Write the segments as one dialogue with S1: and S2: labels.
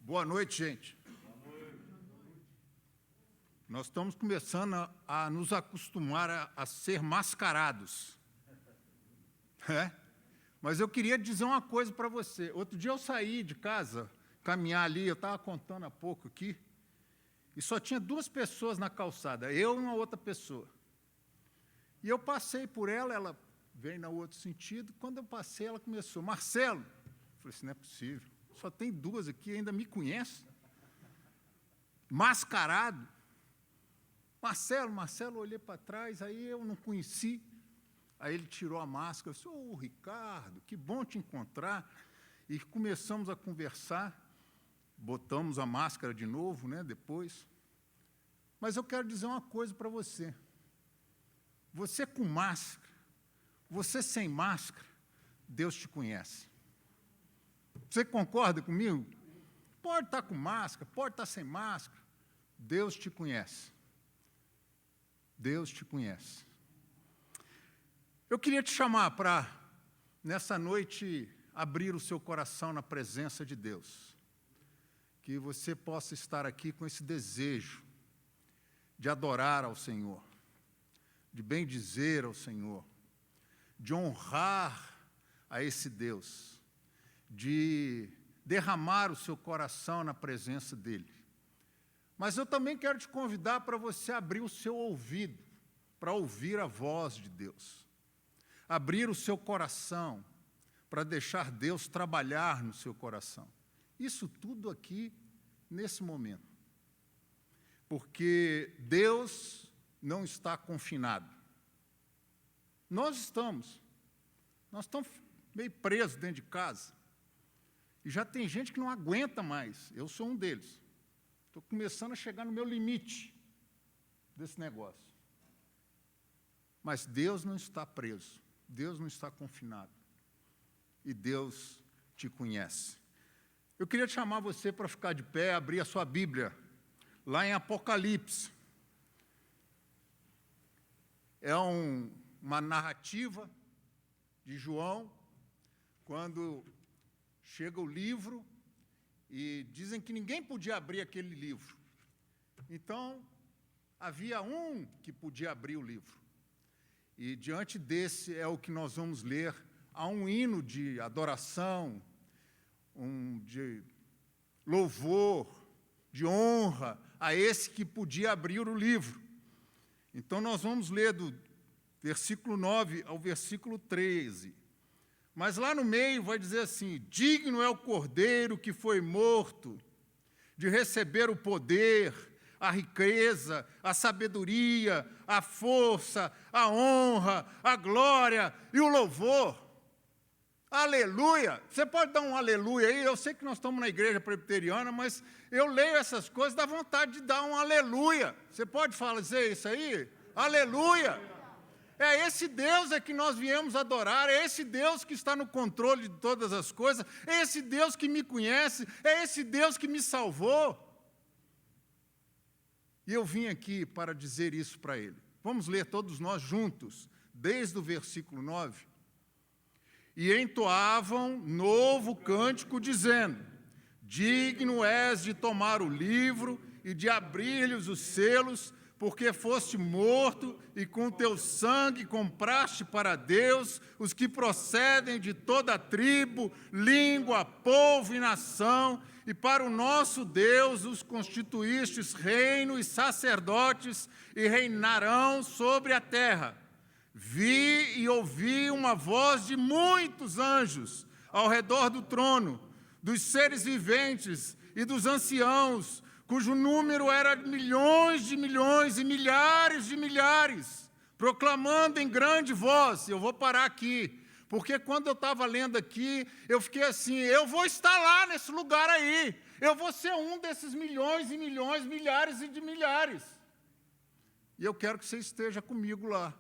S1: Boa noite, gente. Nós estamos começando a nos acostumar a ser mascarados. Mas eu queria dizer uma coisa para você. Outro dia eu saí de casa, caminhar ali, eu estava contando há pouco aqui, e só tinha 2 pessoas na calçada, eu e uma outra pessoa. E eu passei por ela, ela veio no outro sentido, quando eu passei, ela começou, Marcelo. Eu falei assim, não é possível, só tem 2 aqui, ainda me conhece. Mascarado. Marcelo, eu olhei para trás, aí eu não conheci. Aí ele tirou a máscara, eu disse, ô, Ricardo, que bom te encontrar. E começamos a conversar, botamos a máscara de novo, né, depois. Mas eu quero dizer uma coisa para você. Você com máscara, você sem máscara, Deus te conhece. Você concorda comigo? Pode estar com máscara, pode estar sem máscara, Deus te conhece. Deus te conhece. Eu queria te chamar para, nessa noite, abrir o seu coração na presença de Deus. Que você possa estar aqui com esse desejo de adorar ao Senhor, de bendizer ao Senhor, de honrar a esse Deus, de derramar o seu coração na presença dEle. Mas eu também quero te convidar para você abrir o seu ouvido, para ouvir a voz de Deus. Abrir o seu coração, para deixar Deus trabalhar no seu coração. Isso tudo aqui, nesse momento. Porque Deus não está confinado. Nós estamos meio presos dentro de casa. E já tem gente que não aguenta mais. Eu sou um deles. Estou começando a chegar no meu limite desse negócio. Mas Deus não está preso. Deus não está confinado. E Deus te conhece. Eu queria chamar você para ficar de pé, abrir a sua Bíblia, lá em Apocalipse. É uma narrativa de João, quando chega o livro, e dizem que ninguém podia abrir aquele livro. Então, havia um que podia abrir o livro. E diante desse é o que nós vamos ler. Há um hino de adoração, de louvor, de honra a esse que podia abrir o livro. Então, nós vamos ler do versículo 9 ao versículo 13. Mas lá no meio vai dizer assim, digno é o Cordeiro que foi morto de receber o poder, a riqueza, a sabedoria, a força, a honra, a glória e o louvor. Aleluia! Você pode dar um aleluia aí? Eu sei que nós estamos na igreja presbiteriana, mas eu leio essas coisas, dá vontade de dar um aleluia. Você pode dizer isso aí? Aleluia! É esse Deus que nós viemos adorar, é esse Deus que está no controle de todas as coisas, é esse Deus que me conhece, é esse Deus que me salvou. E eu vim aqui para dizer isso para ele. Vamos ler todos nós juntos, desde o versículo 9. E entoavam novo cântico, dizendo, digno és de tomar o livro e de abrir-lhes os selos, porque foste morto e com teu sangue compraste para Deus os que procedem de toda tribo, língua, povo e nação, e para o nosso Deus os constituístes reino e sacerdotes, e reinarão sobre a terra. Vi e ouvi uma voz de muitos anjos ao redor do trono, dos seres viventes e dos anciãos, cujo número era milhões de milhões e milhares de milhares, proclamando em grande voz. Eu vou parar aqui, porque quando eu estava lendo aqui, eu fiquei assim, eu vou estar lá nesse lugar aí, eu vou ser um desses milhões e milhões, milhares e de milhares. E eu quero que você esteja comigo lá.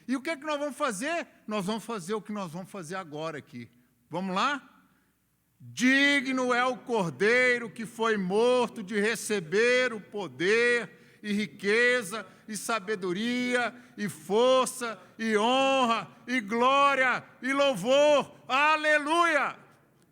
S1: E o que é que nós vamos fazer? Nós vamos fazer o que nós vamos fazer agora aqui. Vamos lá? Digno é o Cordeiro que foi morto de receber o poder e riqueza e sabedoria e força e honra e glória e louvor. Aleluia!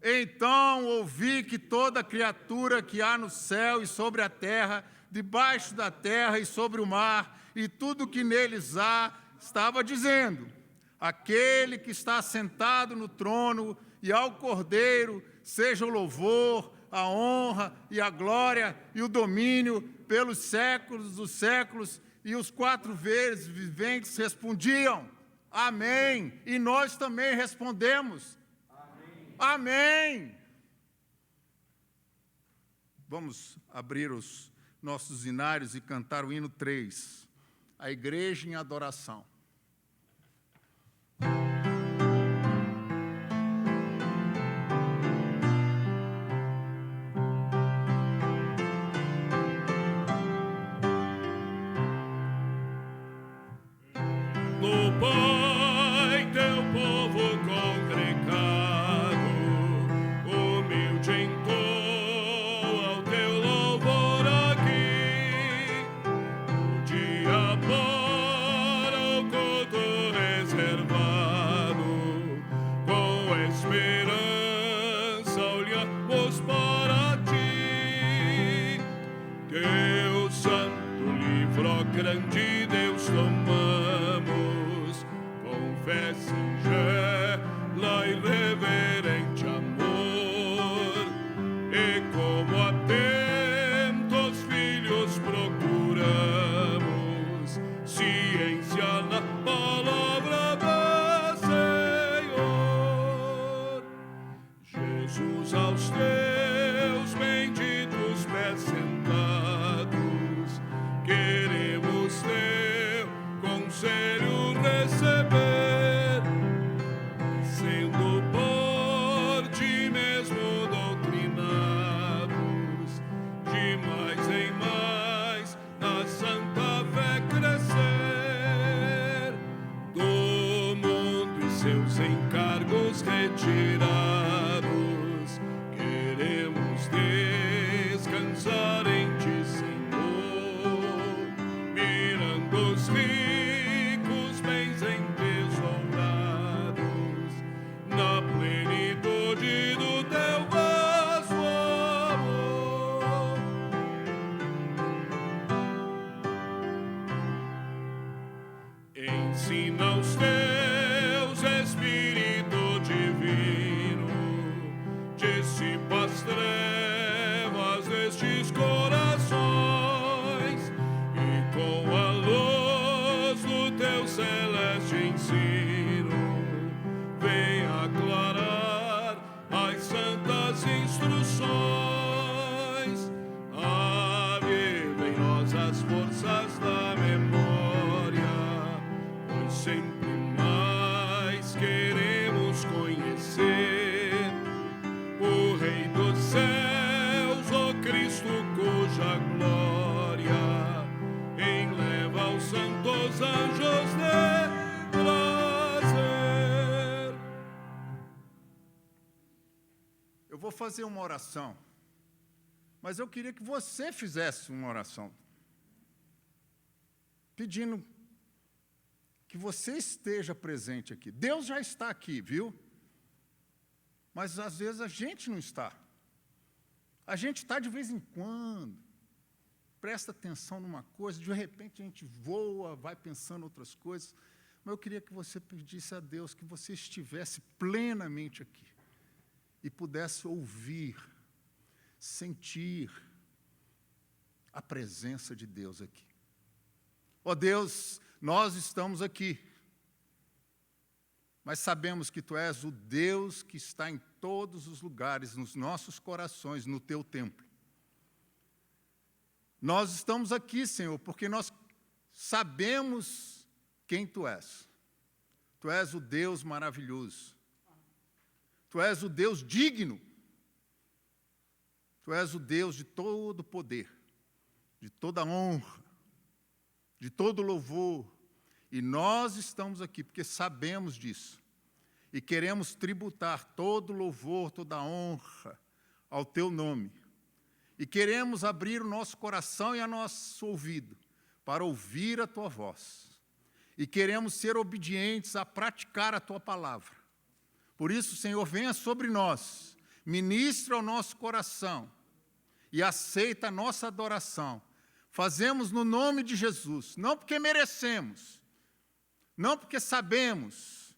S1: Então ouvi que toda criatura que há no céu e sobre a terra, debaixo da terra e sobre o mar, e tudo que neles há, estava dizendo: aquele que está sentado no trono e ao Cordeiro, seja o louvor, a honra e a glória e o domínio pelos séculos dos séculos. E os 4 vezes viventes respondiam: amém. E nós também respondemos: amém. Amém. Vamos abrir os nossos hinários e cantar o hino 3, a igreja em adoração.
S2: Pai, teu povo congregado, humilde entoa o teu louvor aqui. O dia para o culto reservado, com esperança olhamos para ti. Teu santo livro grande, Deus tomamos, fé singela e reverente amor, e como atentos filhos procuramos ciência na palavra do Senhor. Jesus, aos teus benditos pés sentados, queremos teu conselho receber. Seus encargos retirados, queremos descansar em ti, Senhor, mirando os ricos bens entesourados na plenitude do teu vasto amor. Ensina os teus Espírito divino, dissipa as trevas destes corações, e com a luz do teu celeste ensino, vem aclarar as santas instruções. Aviva em nós as forças da memória, pois sempre queremos conhecer o Rei dos céus, o Cristo cuja glória enleva aos santos anjos de prazer.
S1: Eu vou fazer uma oração, mas eu queria que você fizesse uma oração, pedindo que você esteja presente aqui. Deus já está aqui, viu? Mas, às vezes, a gente não está. A gente está de vez em quando, presta atenção numa coisa, de repente a gente voa, vai pensando em outras coisas. Mas eu queria que você pedisse a Deus que você estivesse plenamente aqui e pudesse ouvir, sentir a presença de Deus aqui. Ó Deus, nós estamos aqui, mas sabemos que Tu és o Deus que está em todos os lugares, nos nossos corações, no Teu templo. Nós estamos aqui, Senhor, porque nós sabemos quem Tu és. Tu és o Deus maravilhoso. Tu és o Deus digno. Tu és o Deus de todo poder, de toda honra, de todo louvor. E nós estamos aqui porque sabemos disso. E queremos tributar todo louvor, toda honra ao Teu nome. E queremos abrir o nosso coração e o nosso ouvido para ouvir a Tua voz. E queremos ser obedientes a praticar a Tua palavra. Por isso, Senhor, venha sobre nós. ministra ao nosso coração e aceita a nossa adoração. Fazemos no nome de Jesus, não porque merecemos, não porque sabemos,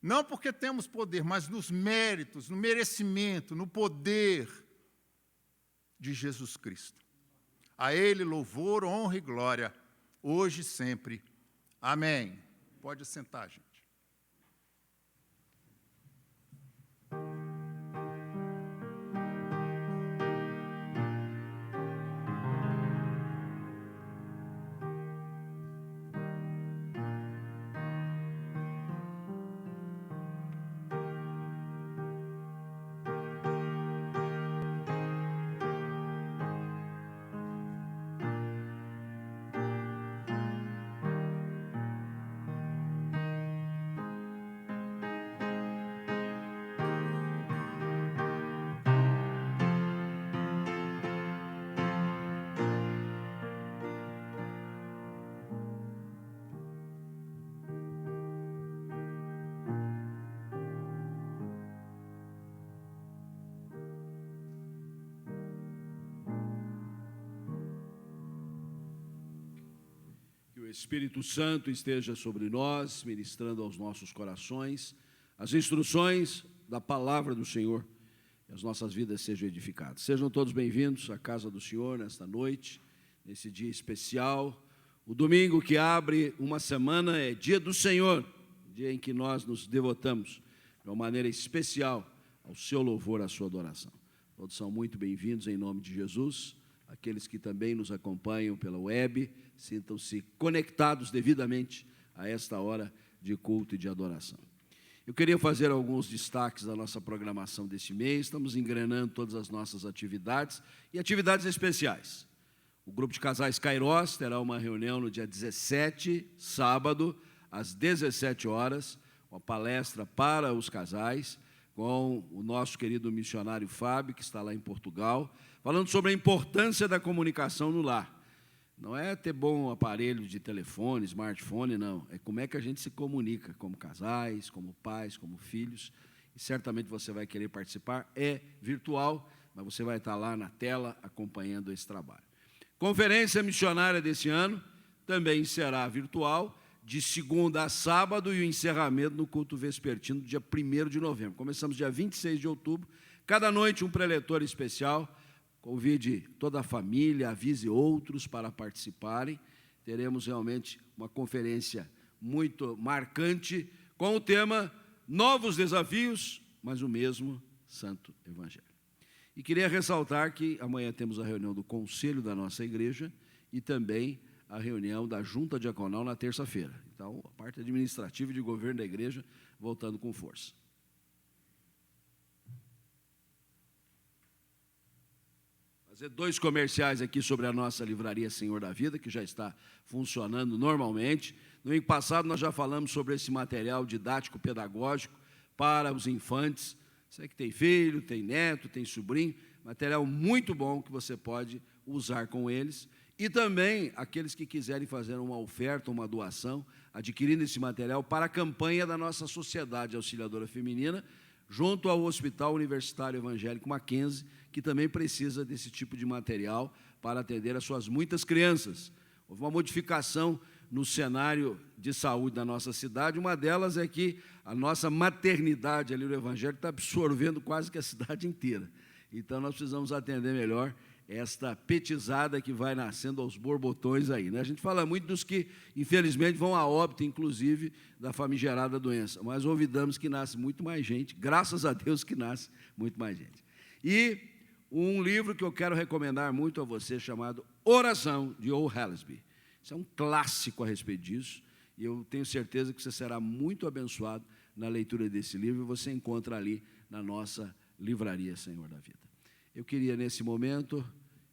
S1: não porque temos poder, mas nos méritos, no merecimento, no poder de Jesus Cristo. A Ele louvor, honra e glória, hoje e sempre. Amém. Pode sentar, gente.
S2: Espírito Santo esteja sobre nós, ministrando aos nossos corações as instruções da palavra do Senhor, e as nossas vidas sejam edificadas. Sejam todos bem-vindos à casa do Senhor nesta noite, nesse dia especial. O domingo que abre uma semana é dia do Senhor, dia em que nós nos devotamos de uma maneira especial ao seu louvor, à sua adoração. Todos são muito bem-vindos em nome de Jesus. Aqueles que também nos acompanham pela web, sintam-se conectados devidamente a esta hora de culto e de adoração. Eu queria fazer alguns destaques da nossa programação deste mês. Estamos engrenando todas as nossas atividades e atividades especiais. O grupo de casais Kairos terá uma reunião no dia 17, sábado, às 17 horas, uma palestra para os casais, com o nosso querido missionário Fábio, que está lá em Portugal, falando sobre a importância da comunicação no lar. Não é ter bom aparelho de telefone, smartphone, não. É como é que a gente se comunica como casais, como pais, como filhos. E certamente você vai querer participar. É virtual, mas você vai estar lá na tela acompanhando esse trabalho. Conferência missionária desse ano também será virtual, de segunda a sábado, e o encerramento no culto vespertino, dia 1º de novembro. Começamos dia 26 de outubro. Cada noite um preletor especial. Convide toda a família, avise outros para participarem. Teremos realmente uma conferência muito marcante com o tema Novos Desafios, mas o mesmo Santo Evangelho. E queria ressaltar que amanhã temos a reunião do conselho da nossa igreja e também a reunião da junta diaconal na terça-feira. Então, a parte administrativa e de governo da igreja voltando com força. Fazer 2 comerciais aqui sobre a nossa livraria Senhor da Vida, que já está funcionando normalmente. No domingo passado nós já falamos sobre esse material didático pedagógico para os infantes. Você que tem filho, tem neto, tem sobrinho, material muito bom que você pode usar com eles. E também aqueles que quiserem fazer uma oferta, uma doação, adquirindo esse material para a campanha da nossa Sociedade Auxiliadora Feminina, junto ao Hospital Universitário Evangélico Mackenzie, que também precisa desse tipo de material para atender as suas muitas crianças. Houve uma modificação no cenário de saúde da nossa cidade. Uma delas é que a nossa maternidade ali no Evangelho está absorvendo quase que a cidade inteira. Então, nós precisamos atender melhor esta petizada que vai nascendo aos borbotões aí, né? A gente fala muito dos que, infelizmente, vão a óbito, inclusive, da famigerada doença, mas ouvidamos que nasce muito mais gente, graças a Deus que nasce muito mais gente. E um livro que eu quero recomendar muito a você, chamado Oração, de O. Hallesby. Isso é um clássico a respeito disso, e eu tenho certeza que você será muito abençoado na leitura desse livro, e você encontra ali na nossa livraria Senhor da Vida. Eu queria, nesse momento,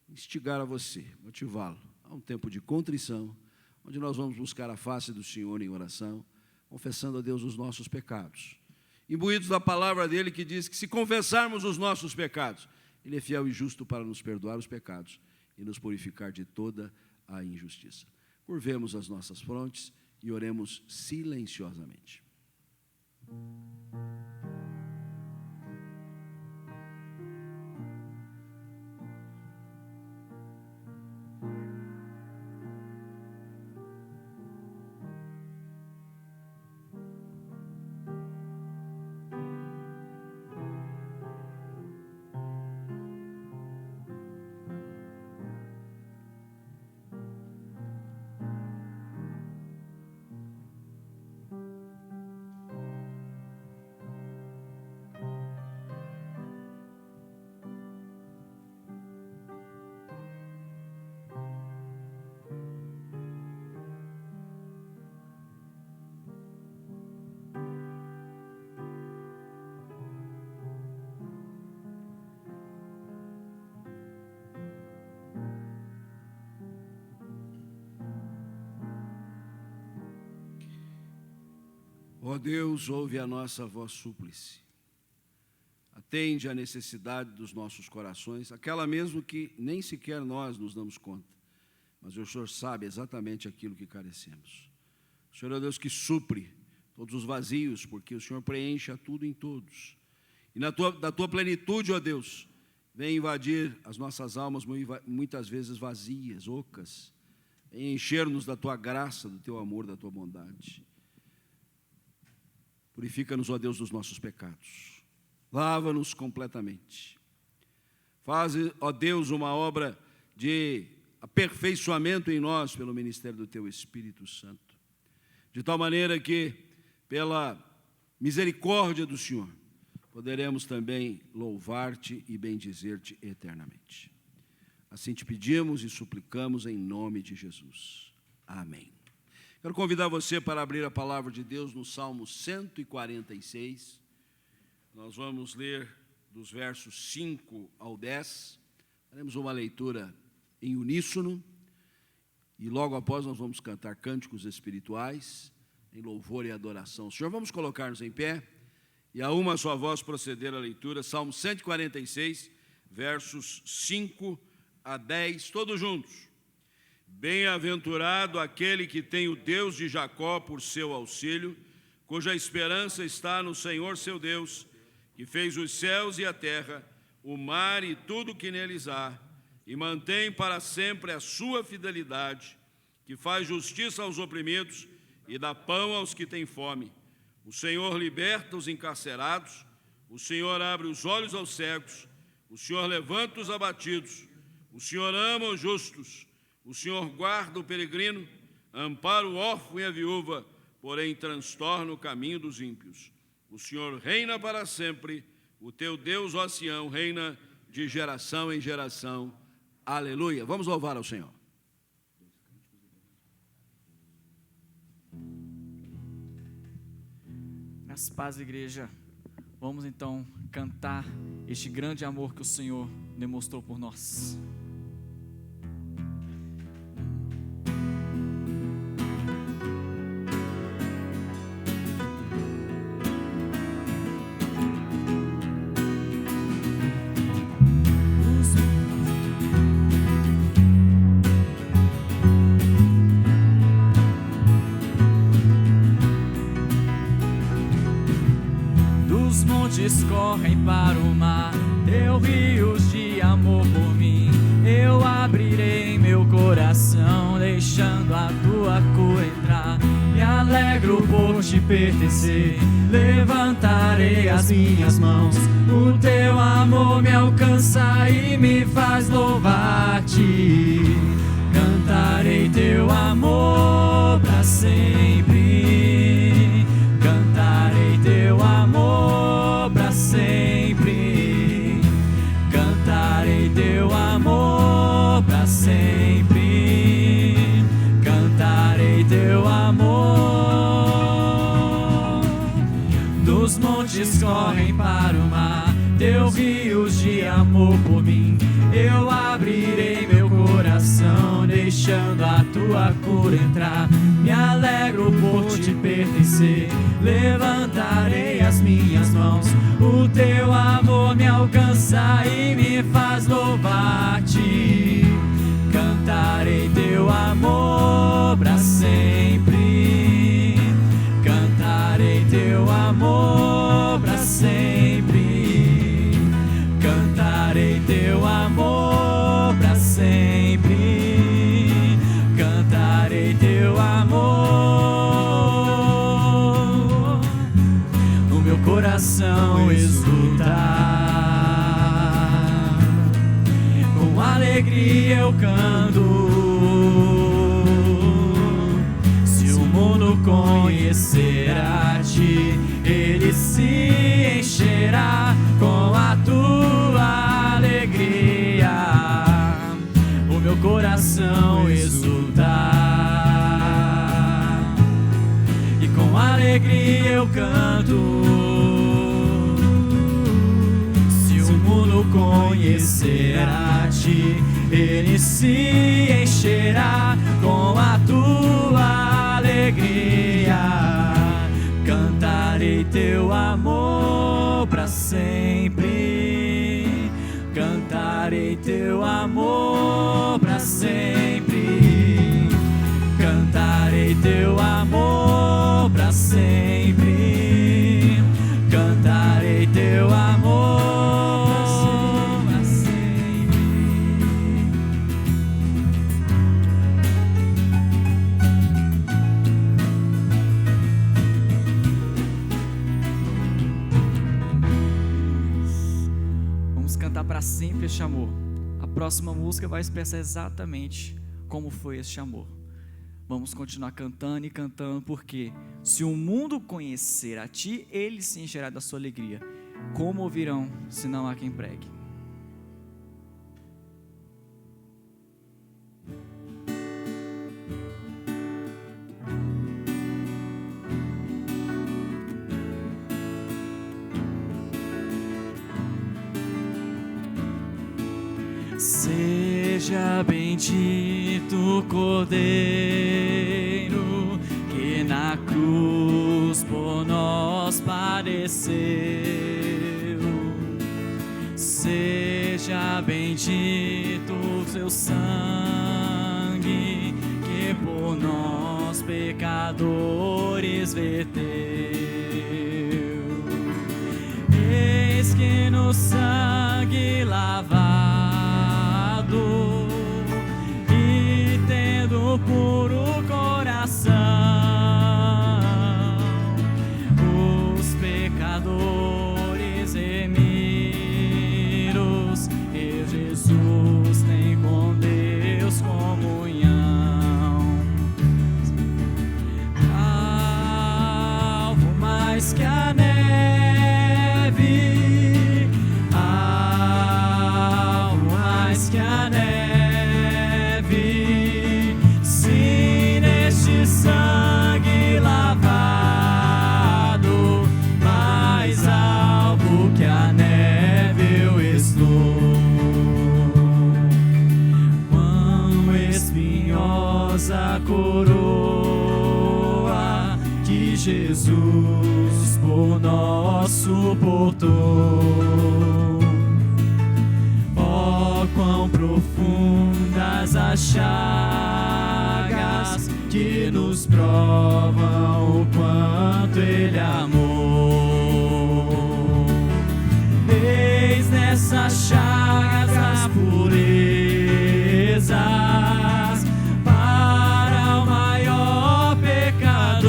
S2: instigar a você, motivá-lo a um tempo de contrição, onde nós vamos buscar a face do Senhor em oração, confessando a Deus os nossos pecados, imbuídos da palavra dele, que diz que se confessarmos os nossos pecados, ele é fiel e justo para nos perdoar os pecados e nos purificar de toda a injustiça. Curvemos as nossas frontes e oremos silenciosamente. Ó Deus, ouve a nossa voz súplice. Atende à necessidade dos nossos corações, aquela mesmo que nem sequer nós nos damos conta, mas o Senhor sabe exatamente aquilo que carecemos. O Senhor é o Deus que supre todos os vazios, porque o Senhor preenche a tudo em todos. E da tua plenitude, ó Deus, vem invadir as nossas almas muitas vezes vazias, ocas, vem encher-nos da tua graça, do teu amor, da tua bondade. Purifica-nos, ó Deus, dos nossos pecados. Lava-nos completamente. Faz, ó Deus, uma obra de aperfeiçoamento em nós pelo ministério do Teu Espírito Santo, de tal maneira que, pela misericórdia do Senhor, poderemos também louvar-Te e bendizer-Te eternamente. Assim te pedimos e suplicamos em nome de Jesus. Amém. Quero convidar você para abrir a palavra de Deus no Salmo 146. Nós vamos ler dos versos 5 ao 10. Faremos uma leitura em uníssono e logo após nós vamos cantar cânticos espirituais em louvor e adoração. Senhor, vamos colocar-nos em pé e a uma só voz proceder à leitura. Salmo 146, versos 5 a 10, todos juntos. Bem-aventurado aquele que tem o Deus de Jacó por seu auxílio, cuja esperança está no Senhor seu Deus, que fez os céus e a terra, o mar e tudo que neles há, e mantém para sempre a sua fidelidade, que faz justiça aos oprimidos e dá pão aos que têm fome. O Senhor liberta os encarcerados, o Senhor abre os olhos aos cegos, o Senhor levanta os abatidos, o Senhor ama os justos, o Senhor guarda o peregrino, ampara o órfão e a viúva, porém transtorna o caminho dos ímpios. O Senhor reina para sempre, o teu Deus, ó Sião, reina de geração em geração. Aleluia. Vamos louvar ao Senhor.
S3: Graças a paz, igreja. Vamos então cantar este grande amor que o Senhor demonstrou por nós. Correm para o mar, teu rios de amor por mim. Eu abrirei meu coração, deixando a tua cura entrar. Me alegro por te pertencer, levantarei as minhas mãos. O teu amor me alcança e me faz louvar-te. Cantarei teu amor para sempre. Cantarei teu amor para sempre, cantarei teu amor para sempre, cantarei teu amor. Dos montes correm para o mar, teus rios de amor por mim. Eu abrirei meu coração, deixando a tua cura entrar. Me alegro por te pertencer, levantarei as minhas mãos. O teu amor me alcança e me faz louvar-te. Cantarei teu amor para sempre, cantarei teu amor para sempre, cantarei teu amor para sempre, cantarei teu amor. O meu coração exultar, com alegria eu canto. Se o mundo conhecer a ti, ele se encherá com a tua alegria. O meu coração exultar, e com alegria eu canto. Se o mundo conhecer a ti, ele se encherá com a tua alegria. Canta Cantarei teu amor para sempre. Cantarei teu amor para sempre. Cantarei teu amor para sempre. Cantarei teu amor para sempre. Vamos cantar para sempre este amor. A próxima música vai expressar exatamente como foi este amor. Vamos continuar cantando e cantando, porque se o mundo conhecer a ti, ele se encherá da sua alegria. Como ouvirão, se não há quem pregue? Seja bendito o Cordeiro que na cruz por nós padeceu. Seja bendito o seu sangue que por nós pecadores verteu. Eis que no sangue lavado e tendo puro coração, os pecadores remidos, e Jesus tem com Deus comunhão. Alvo mais que a neve, alvo mais que a neve, se neste sangue lavado, mais alvo que a neve eu estou. Quão espinhosa coroa que Jesus por nós suportou. Oh, quão profundas as chagas que nos provam o quanto Ele amou. Eis nessas chagas as purezas para o maior pecador,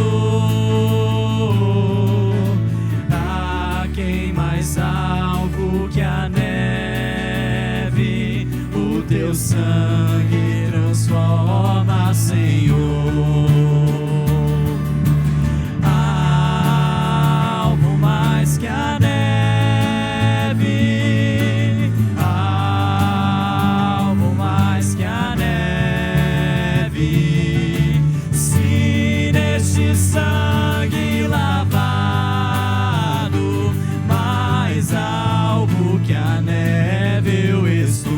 S3: a quem mais alvo que a neve o teu sangue transforma, Senhor. Alvo mais que a neve, alvo mais que a neve, se neste sangue lavado, mais alvo que a neve eu estou.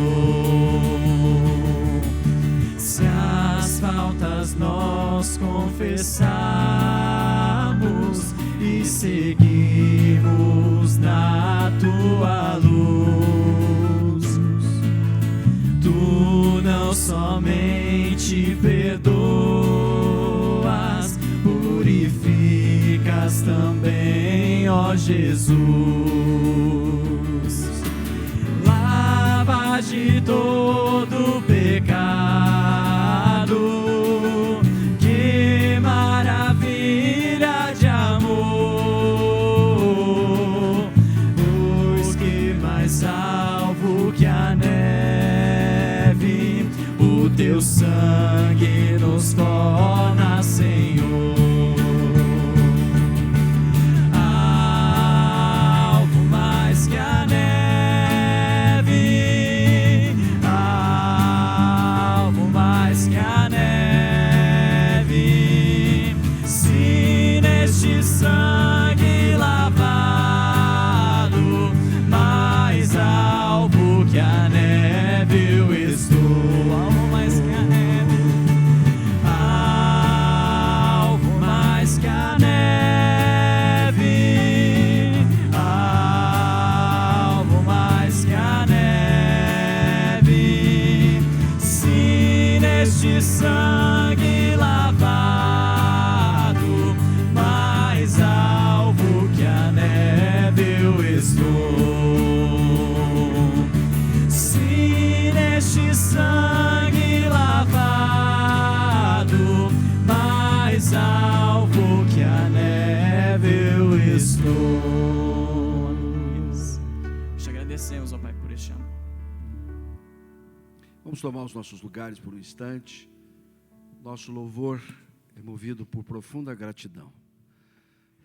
S3: Se as faltas nós confessarmos e seguimos na tua luz, tu não somente perdoas, purificas também, ó Jesus. Lava de todo pecado, que maravilha de amor, pois que mais alvo que a neve o teu sangue nos torna, Senhor. Alvo mais que a neve, alvo mais que a neve, se neste sangue lavado, mais alvo que a neve eu estou. Alvo mais que a neve, alvo mais que a neve, agradecemos, ó Pai, por este amor.
S2: Vamos tomar os nossos lugares por um instante. Nosso louvor é movido por profunda gratidão,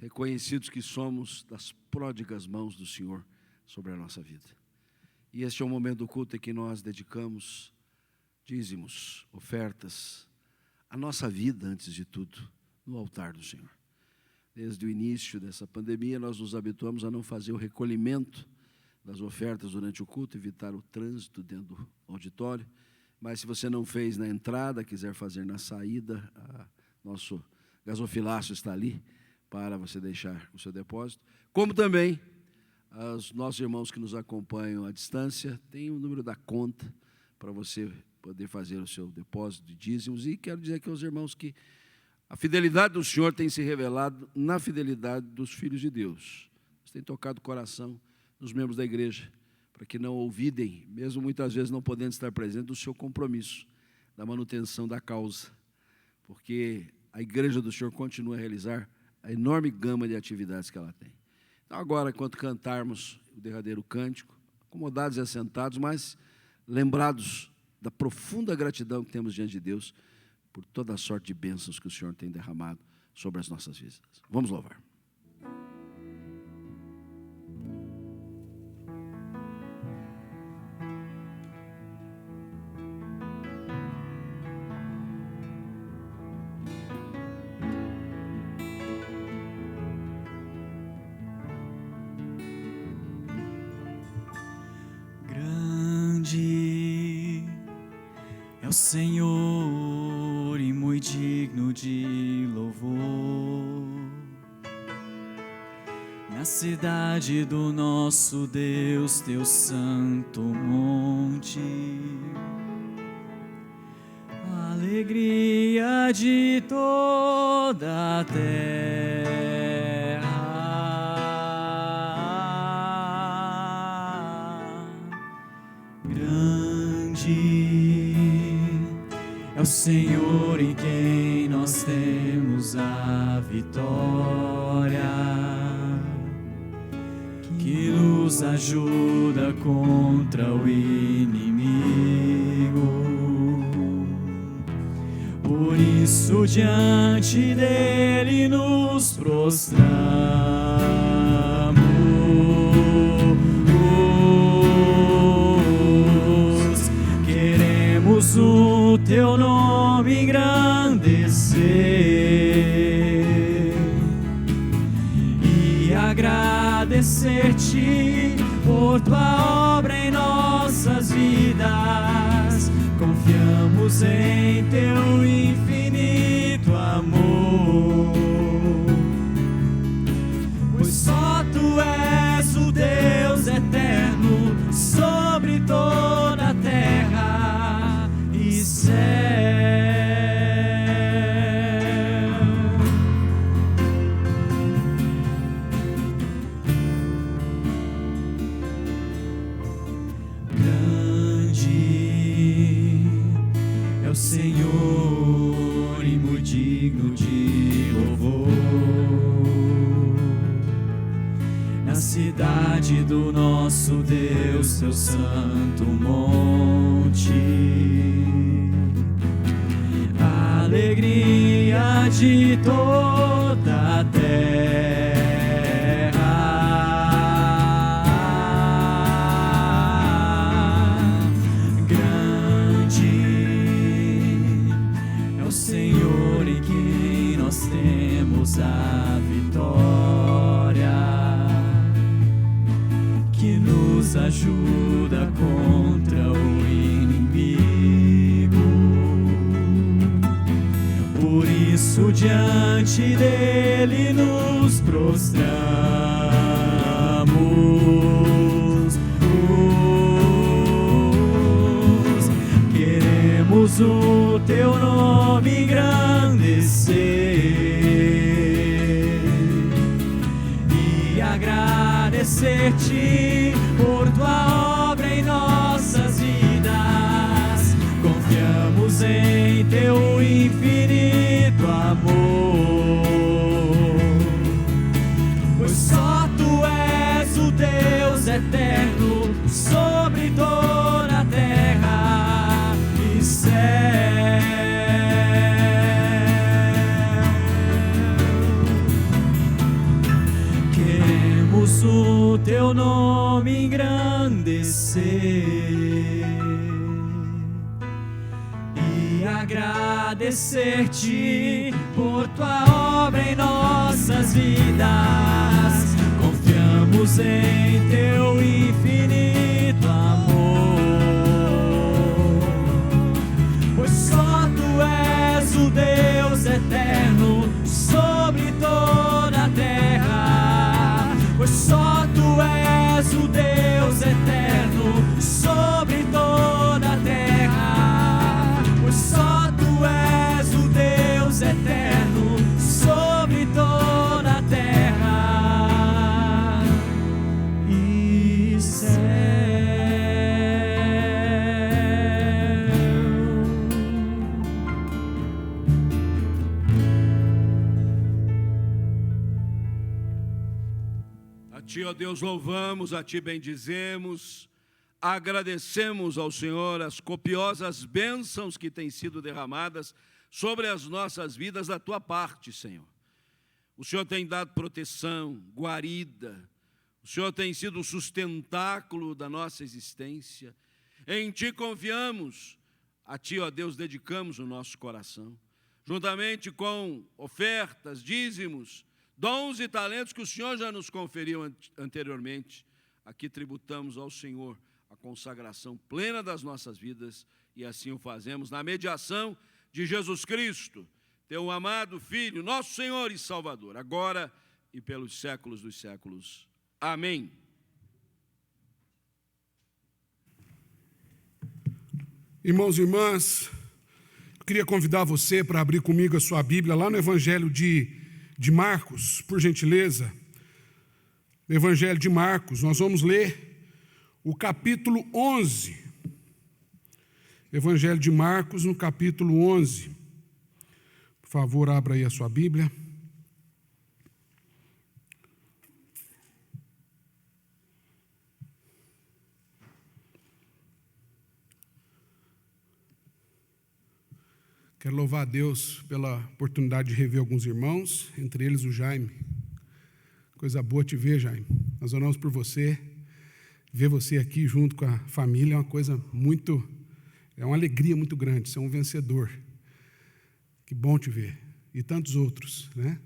S2: reconhecidos que somos das pródigas mãos do Senhor sobre a nossa vida. E este é o momento do culto em que nós dedicamos dízimos, ofertas, a nossa vida, antes de tudo, no altar do Senhor. Desde o início dessa pandemia, nós nos habituamos a não fazer o recolhimento das ofertas durante o culto, evitar o trânsito dentro do auditório. Mas se você não fez na entrada, quiser fazer na saída, nosso gasofilácio está ali para você deixar o seu depósito. Como também os nossos irmãos que nos acompanham à distância, tem o número da conta para você poder fazer o seu depósito de dízimos. E quero dizer aqui aos irmãos que a fidelidade do Senhor tem se revelado na fidelidade dos filhos de Deus. Isso tem tocado o coração dos membros da igreja, para que não olvidem, mesmo muitas vezes não podendo estar presente, do seu compromisso, da manutenção da causa, porque a igreja do Senhor continua a realizar a enorme gama de atividades que ela tem. Então agora, enquanto cantarmos o derradeiro cântico, acomodados e assentados, mas lembrados da profunda gratidão que temos diante de Deus, por toda a sorte de bênçãos que o Senhor tem derramado sobre as nossas vidas. Vamos louvar.
S3: É o Senhor e muito digno de louvor, na cidade do nosso Deus, teu santo monte, a alegria de toda a terra. É o Senhor em quem nós temos a vitória, que nos ajuda contra o inimigo. Por isso diante dele nos prostramos, queremos o teu nome engrandecer e agradecer-te por tua obra em nossas vidas. Confiamos em teu infinito amor, pois só tu és o Deus eterno sobre toda a terra e céu. Grande é o Senhor e muito digno de louvor, na cidade do nosso Deus, seu santo monte, a alegria de toda a terra. Grande é o Senhor em quem nós temos a vitória, que nos ajuda contra o inimigo. Por isso diante dele nos prostramos, queremos o teu nome engrandecer e agradecer-te por tua obra em nossas vidas. Confiamos em teu infinito amor, pois só tu és o Deus eterno engrandecer e agradecer-te por tua obra em nossas vidas. Confiamos em teu infinito amor, pois só tu és o Deus eterno sobre toda a terra, pois só tu és o Deus eterno sobre toda a terra, pois só tu és o Deus eterno sobre toda a terra e céu.
S2: A Ti, ó Deus, louvamos, a Ti bendizemos, agradecemos ao Senhor as copiosas bênçãos que têm sido derramadas sobre as nossas vidas da Tua parte, Senhor. O Senhor tem dado proteção, guarida, o Senhor tem sido o sustentáculo da nossa existência. Em Ti confiamos, a Ti, ó Deus, dedicamos o nosso coração, juntamente com ofertas, dízimos, dons e talentos que o Senhor já nos conferiu anteriormente. Aqui tributamos ao Senhor a consagração plena das nossas vidas e assim o fazemos na mediação de Jesus Cristo, teu amado Filho, nosso Senhor e Salvador, agora e pelos séculos dos séculos. Amém.
S4: Irmãos e irmãs, eu queria convidar você para abrir comigo a sua Bíblia lá no Evangelho de Marcos, por gentileza. Evangelho de Marcos, nós vamos ler o capítulo 11. Evangelho de Marcos, no capítulo 11. Por favor, abra aí a sua Bíblia. Quero louvar a Deus pela oportunidade de rever alguns irmãos, entre eles o Jaime. Coisa boa te ver, Jaime. Nós oramos por você. Ver você aqui junto com a família é uma coisa é uma alegria muito grande. Você é um vencedor. Que bom te ver. E tantos outros, né?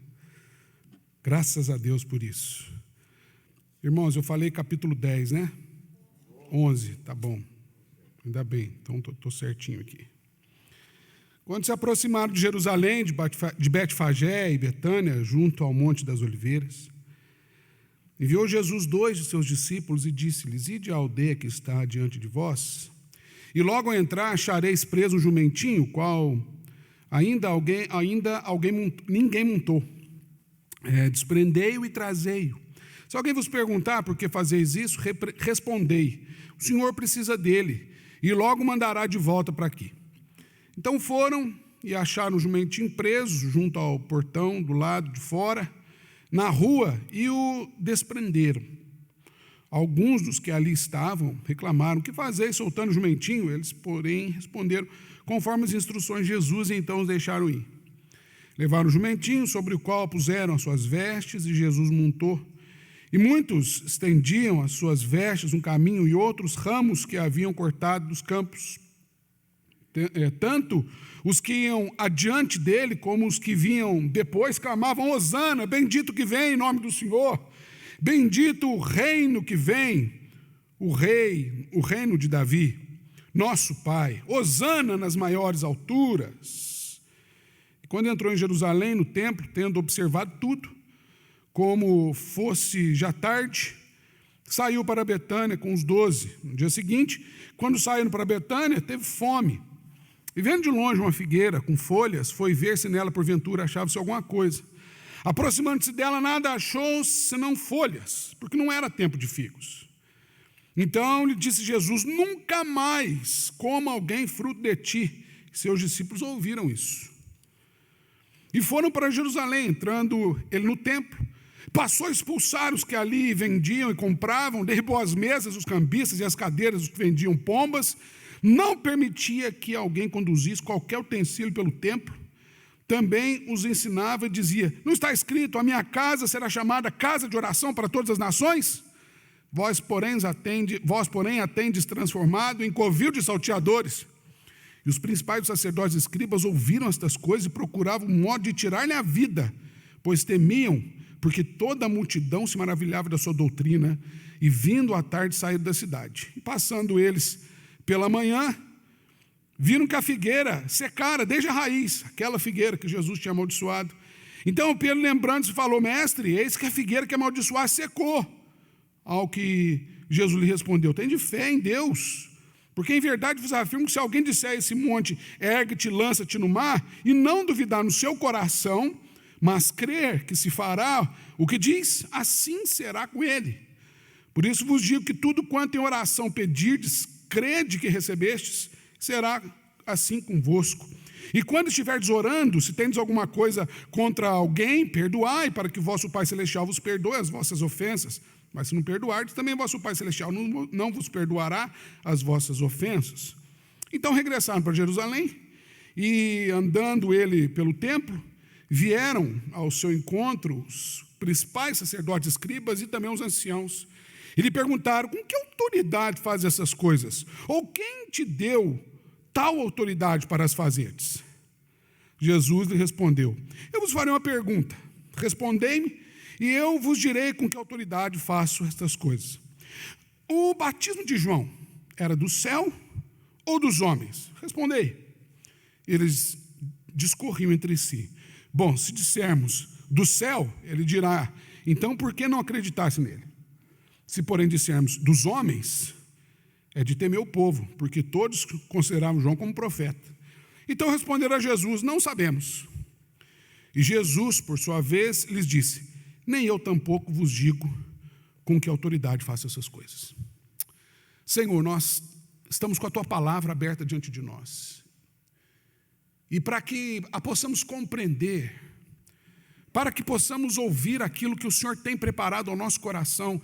S4: Graças a Deus por isso. Irmãos, eu falei capítulo 10, né? 11, tá bom. Ainda bem, então estou certinho aqui. Quando se aproximaram de Jerusalém, de Betfagé e Betânia, junto ao Monte das Oliveiras, enviou Jesus 2 de seus discípulos e disse-lhes: ide à aldeia que está diante de vós, e logo ao entrar achareis preso um jumentinho, qual ninguém montou. Desprendei-o e trazei-o. Se alguém vos perguntar por que fazeis isso, respondei: o Senhor precisa dele, e logo mandará de volta para aqui. Então foram e acharam o jumentinho preso junto ao portão do lado de fora, na rua, e o desprenderam. Alguns dos que ali estavam reclamaram: que fazeis soltando o jumentinho? Eles, porém, responderam conforme as instruções de Jesus, e então os deixaram ir. Levaram o jumentinho, sobre o qual puseram as suas vestes, e Jesus montou. E muitos estendiam as suas vestes no caminho, e outros ramos que haviam cortado dos campos. Tanto os que iam adiante dele, como os que vinham depois, clamavam: Hosana, bendito que vem em nome do Senhor, bendito o reino que vem, o reino de Davi, nosso Pai, Hosana nas maiores alturas. E quando entrou em Jerusalém, no templo, tendo observado tudo, como fosse já tarde, saiu para Betânia com os 12. No dia seguinte, quando saíram para Betânia, teve fome. E vendo de longe uma figueira com folhas, foi ver se nela porventura achava-se alguma coisa. Aproximando-se dela, nada achou senão folhas, porque não era tempo de figos. Então lhe disse Jesus: nunca mais coma alguém fruto de ti. Seus discípulos ouviram isso. E foram para Jerusalém. Entrando ele no templo, passou a expulsar os que ali vendiam e compravam, derribou as mesas, os cambistas e as cadeiras dos que vendiam pombas. Não permitia que alguém conduzisse qualquer utensílio pelo templo. Também os ensinava e dizia: não está escrito, a minha casa será chamada casa de oração para todas as nações? Vós, porém, a tendes transformado em covil de salteadores. E os principais sacerdotes e escribas ouviram estas coisas e procuravam um modo de tirar-lhe a vida, pois temiam, porque toda a multidão se maravilhava da sua doutrina, e vindo à tarde saíram da cidade. E passando eles pela manhã, viram que a figueira secara desde a raiz, aquela figueira que Jesus tinha amaldiçoado. Então Pedro, lembrando-se, falou: mestre, eis que a figueira que amaldiçoaste secou. Ao que Jesus lhe respondeu: tende fé em Deus, porque em verdade vos afirmo que se alguém disser a esse monte, ergue-te, lança-te no mar, e não duvidar no seu coração, mas crer que se fará o que diz, assim será com ele. Por isso vos digo que tudo quanto em oração pedirdes, crede que recebestes, será assim convosco. E quando estiverdes orando, se tendes alguma coisa contra alguém, perdoai, para que vosso Pai Celestial vos perdoe as vossas ofensas. Mas se não perdoardes, também vosso Pai Celestial não vos perdoará as vossas ofensas. Então regressaram para Jerusalém, e andando ele pelo templo, vieram ao seu encontro os principais sacerdotes e escribas e também os anciãos. E lhe perguntaram: com que autoridade faz essas coisas? Ou quem te deu tal autoridade para as fazeres? Jesus lhe respondeu: eu vos farei uma pergunta, respondei-me, e eu vos direi com que autoridade faço estas coisas. O batismo de João era do céu ou dos homens? Respondei. Eles discorriam entre si. Bom, se dissermos do céu, ele dirá: então por que não acreditasse nele? Se porém dissermos dos homens, é de temer o povo, porque todos consideravam João como profeta. Então responderam a Jesus: não sabemos. E Jesus, por sua vez, lhes disse: nem eu tampouco vos digo com que autoridade faço essas coisas. Senhor, nós estamos com a tua palavra aberta diante de nós. E para que a possamos compreender, para que possamos ouvir aquilo que o Senhor tem preparado ao nosso coração,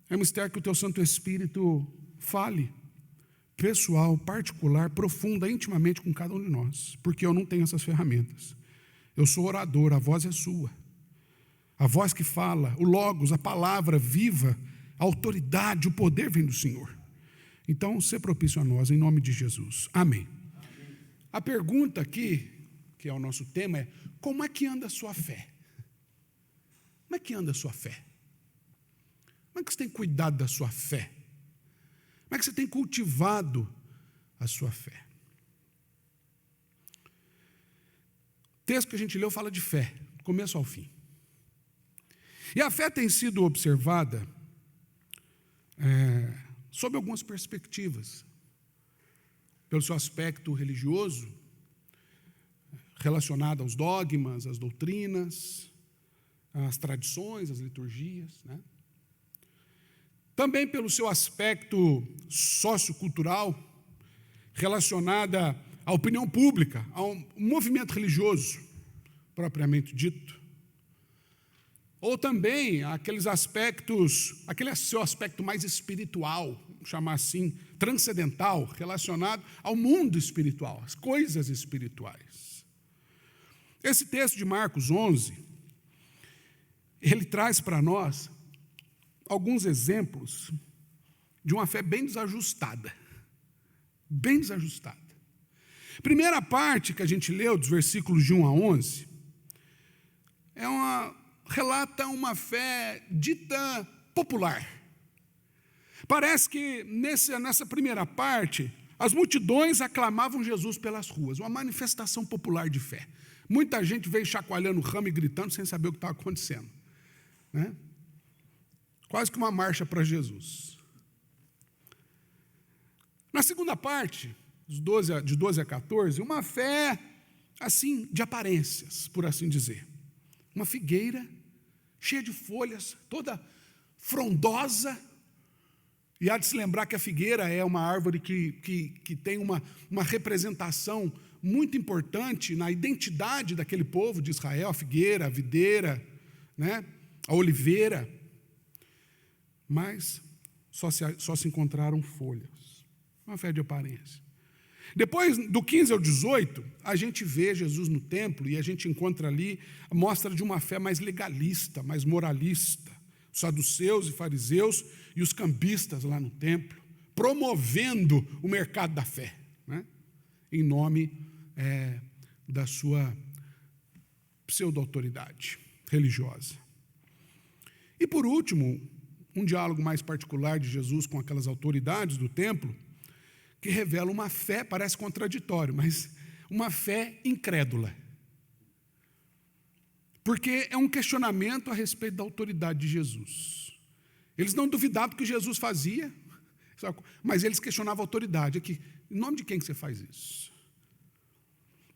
S4: é mistério que o teu Santo Espírito fale, pessoal, particular, profunda, intimamente com cada um de nós, porque eu não tenho essas ferramentas. Eu sou orador, a voz é sua. A voz que fala, o Logos, a palavra viva, a autoridade, o poder vem do Senhor. Então, seja propício a nós, em nome de Jesus. Amém. A pergunta aqui, que é o nosso tema, é: como é que anda a sua fé? Como é que anda a sua fé? Como é que você tem cuidado da sua fé? Como é que você tem cultivado a sua fé? O texto que a gente leu fala de fé, do começo ao fim. E a fé tem sido observada sob algumas perspectivas. Pelo seu aspecto religioso, relacionado aos dogmas, às doutrinas, às tradições, às liturgias, né? Também pelo seu aspecto sociocultural, relacionada à opinião pública, ao movimento religioso, propriamente dito. Ou também aqueles aspectos, aquele seu aspecto mais espiritual, vamos chamar assim, transcendental, relacionado ao mundo espiritual, às coisas espirituais. Esse texto de Marcos 11, ele traz para nós alguns exemplos de uma fé bem desajustada. Bem desajustada. Primeira parte que a gente leu, dos versículos de 1 a 11, relata uma fé dita popular. Parece que nessa primeira parte, as multidões aclamavam Jesus pelas ruas, uma manifestação popular de fé. Muita gente veio chacoalhando o ramo e gritando sem saber o que estava acontecendo, né? Quase que uma marcha para Jesus. Na segunda parte, de 12 a 14, uma fé, assim, de aparências, por assim dizer. Uma figueira cheia de folhas, toda frondosa. E há de se lembrar que a figueira é uma árvore que tem uma representação muito importante na identidade daquele povo de Israel, a figueira, a videira, né? A oliveira. Mas só se encontraram folhas. Uma fé de aparência. Depois, do 15 ao 18, a gente vê Jesus no templo e a gente encontra ali a mostra de uma fé mais legalista, mais moralista, saduceus e fariseus e os cambistas lá no templo, promovendo o mercado da fé, né? Em nome da sua pseudo-autoridade religiosa. E por último, um diálogo mais particular de Jesus com aquelas autoridades do templo, que revela uma fé, parece contraditório, mas uma fé incrédula. Porque é um questionamento a respeito da autoridade de Jesus. Eles não duvidavam do que Jesus fazia, mas eles questionavam a autoridade. Aqui, em nome de quem que você faz isso?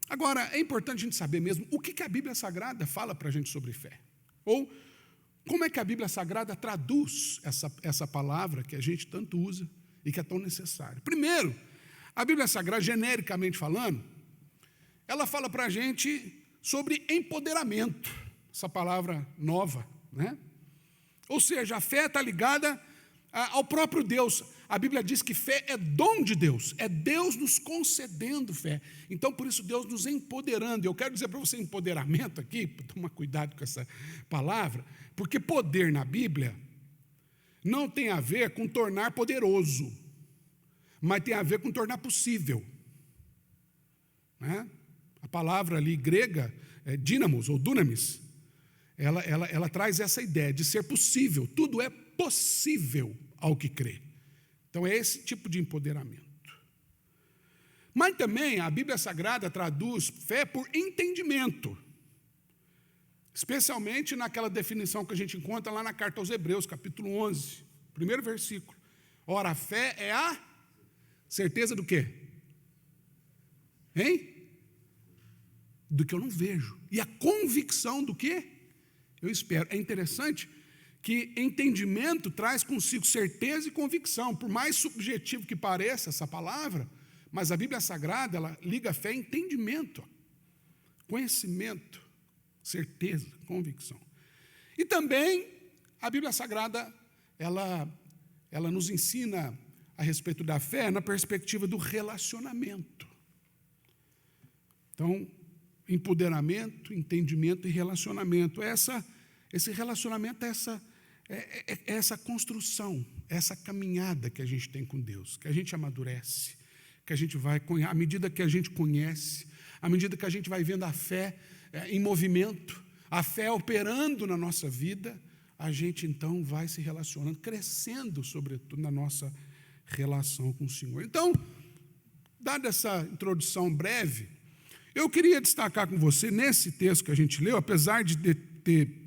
S4: Agora, é importante a gente saber mesmo o que a Bíblia Sagrada fala para a gente sobre fé. Ou como é que a Bíblia Sagrada traduz essa palavra que a gente tanto usa e que é tão necessária. Primeiro, a Bíblia Sagrada, genericamente falando, ela fala para a gente sobre empoderamento, essa palavra nova, né? Ou seja, a fé está ligada ao próprio Deus. A Bíblia diz que fé é dom de Deus, é Deus nos concedendo fé. Então, por isso, Deus nos empoderando. Eu quero dizer para você empoderamento aqui, toma cuidado com essa palavra, porque poder na Bíblia não tem a ver com tornar poderoso, mas tem a ver com tornar possível, né? A palavra ali grega, dínamos ou dunamis, ela traz essa ideia de ser possível. Tudo é possível ao que crê. Então é esse tipo de empoderamento. Mas também a Bíblia Sagrada traduz fé por entendimento, especialmente naquela definição que a gente encontra lá na carta aos Hebreus, capítulo 11, primeiro versículo. Ora, a fé é a certeza do quê? Hein? Do que eu não vejo. E a convicção do quê? Eu espero. É interessante que entendimento traz consigo certeza e convicção. Por mais subjetivo que pareça essa palavra, mas a Bíblia Sagrada, ela liga a fé a entendimento, conhecimento, certeza, convicção. E também a Bíblia Sagrada, ela nos ensina a respeito da fé na perspectiva do relacionamento. Então, empoderamento, entendimento e relacionamento. Esse relacionamento é essa construção, essa caminhada que a gente tem com Deus, que a gente amadurece, que a gente vai, à medida que a gente conhece, à medida que a gente vai vendo a fé em movimento, a fé operando na nossa vida, a gente então vai se relacionando, crescendo, sobretudo, na nossa relação com o Senhor. Então, dada essa introdução breve, eu queria destacar com você, nesse texto que a gente leu, apesar de ter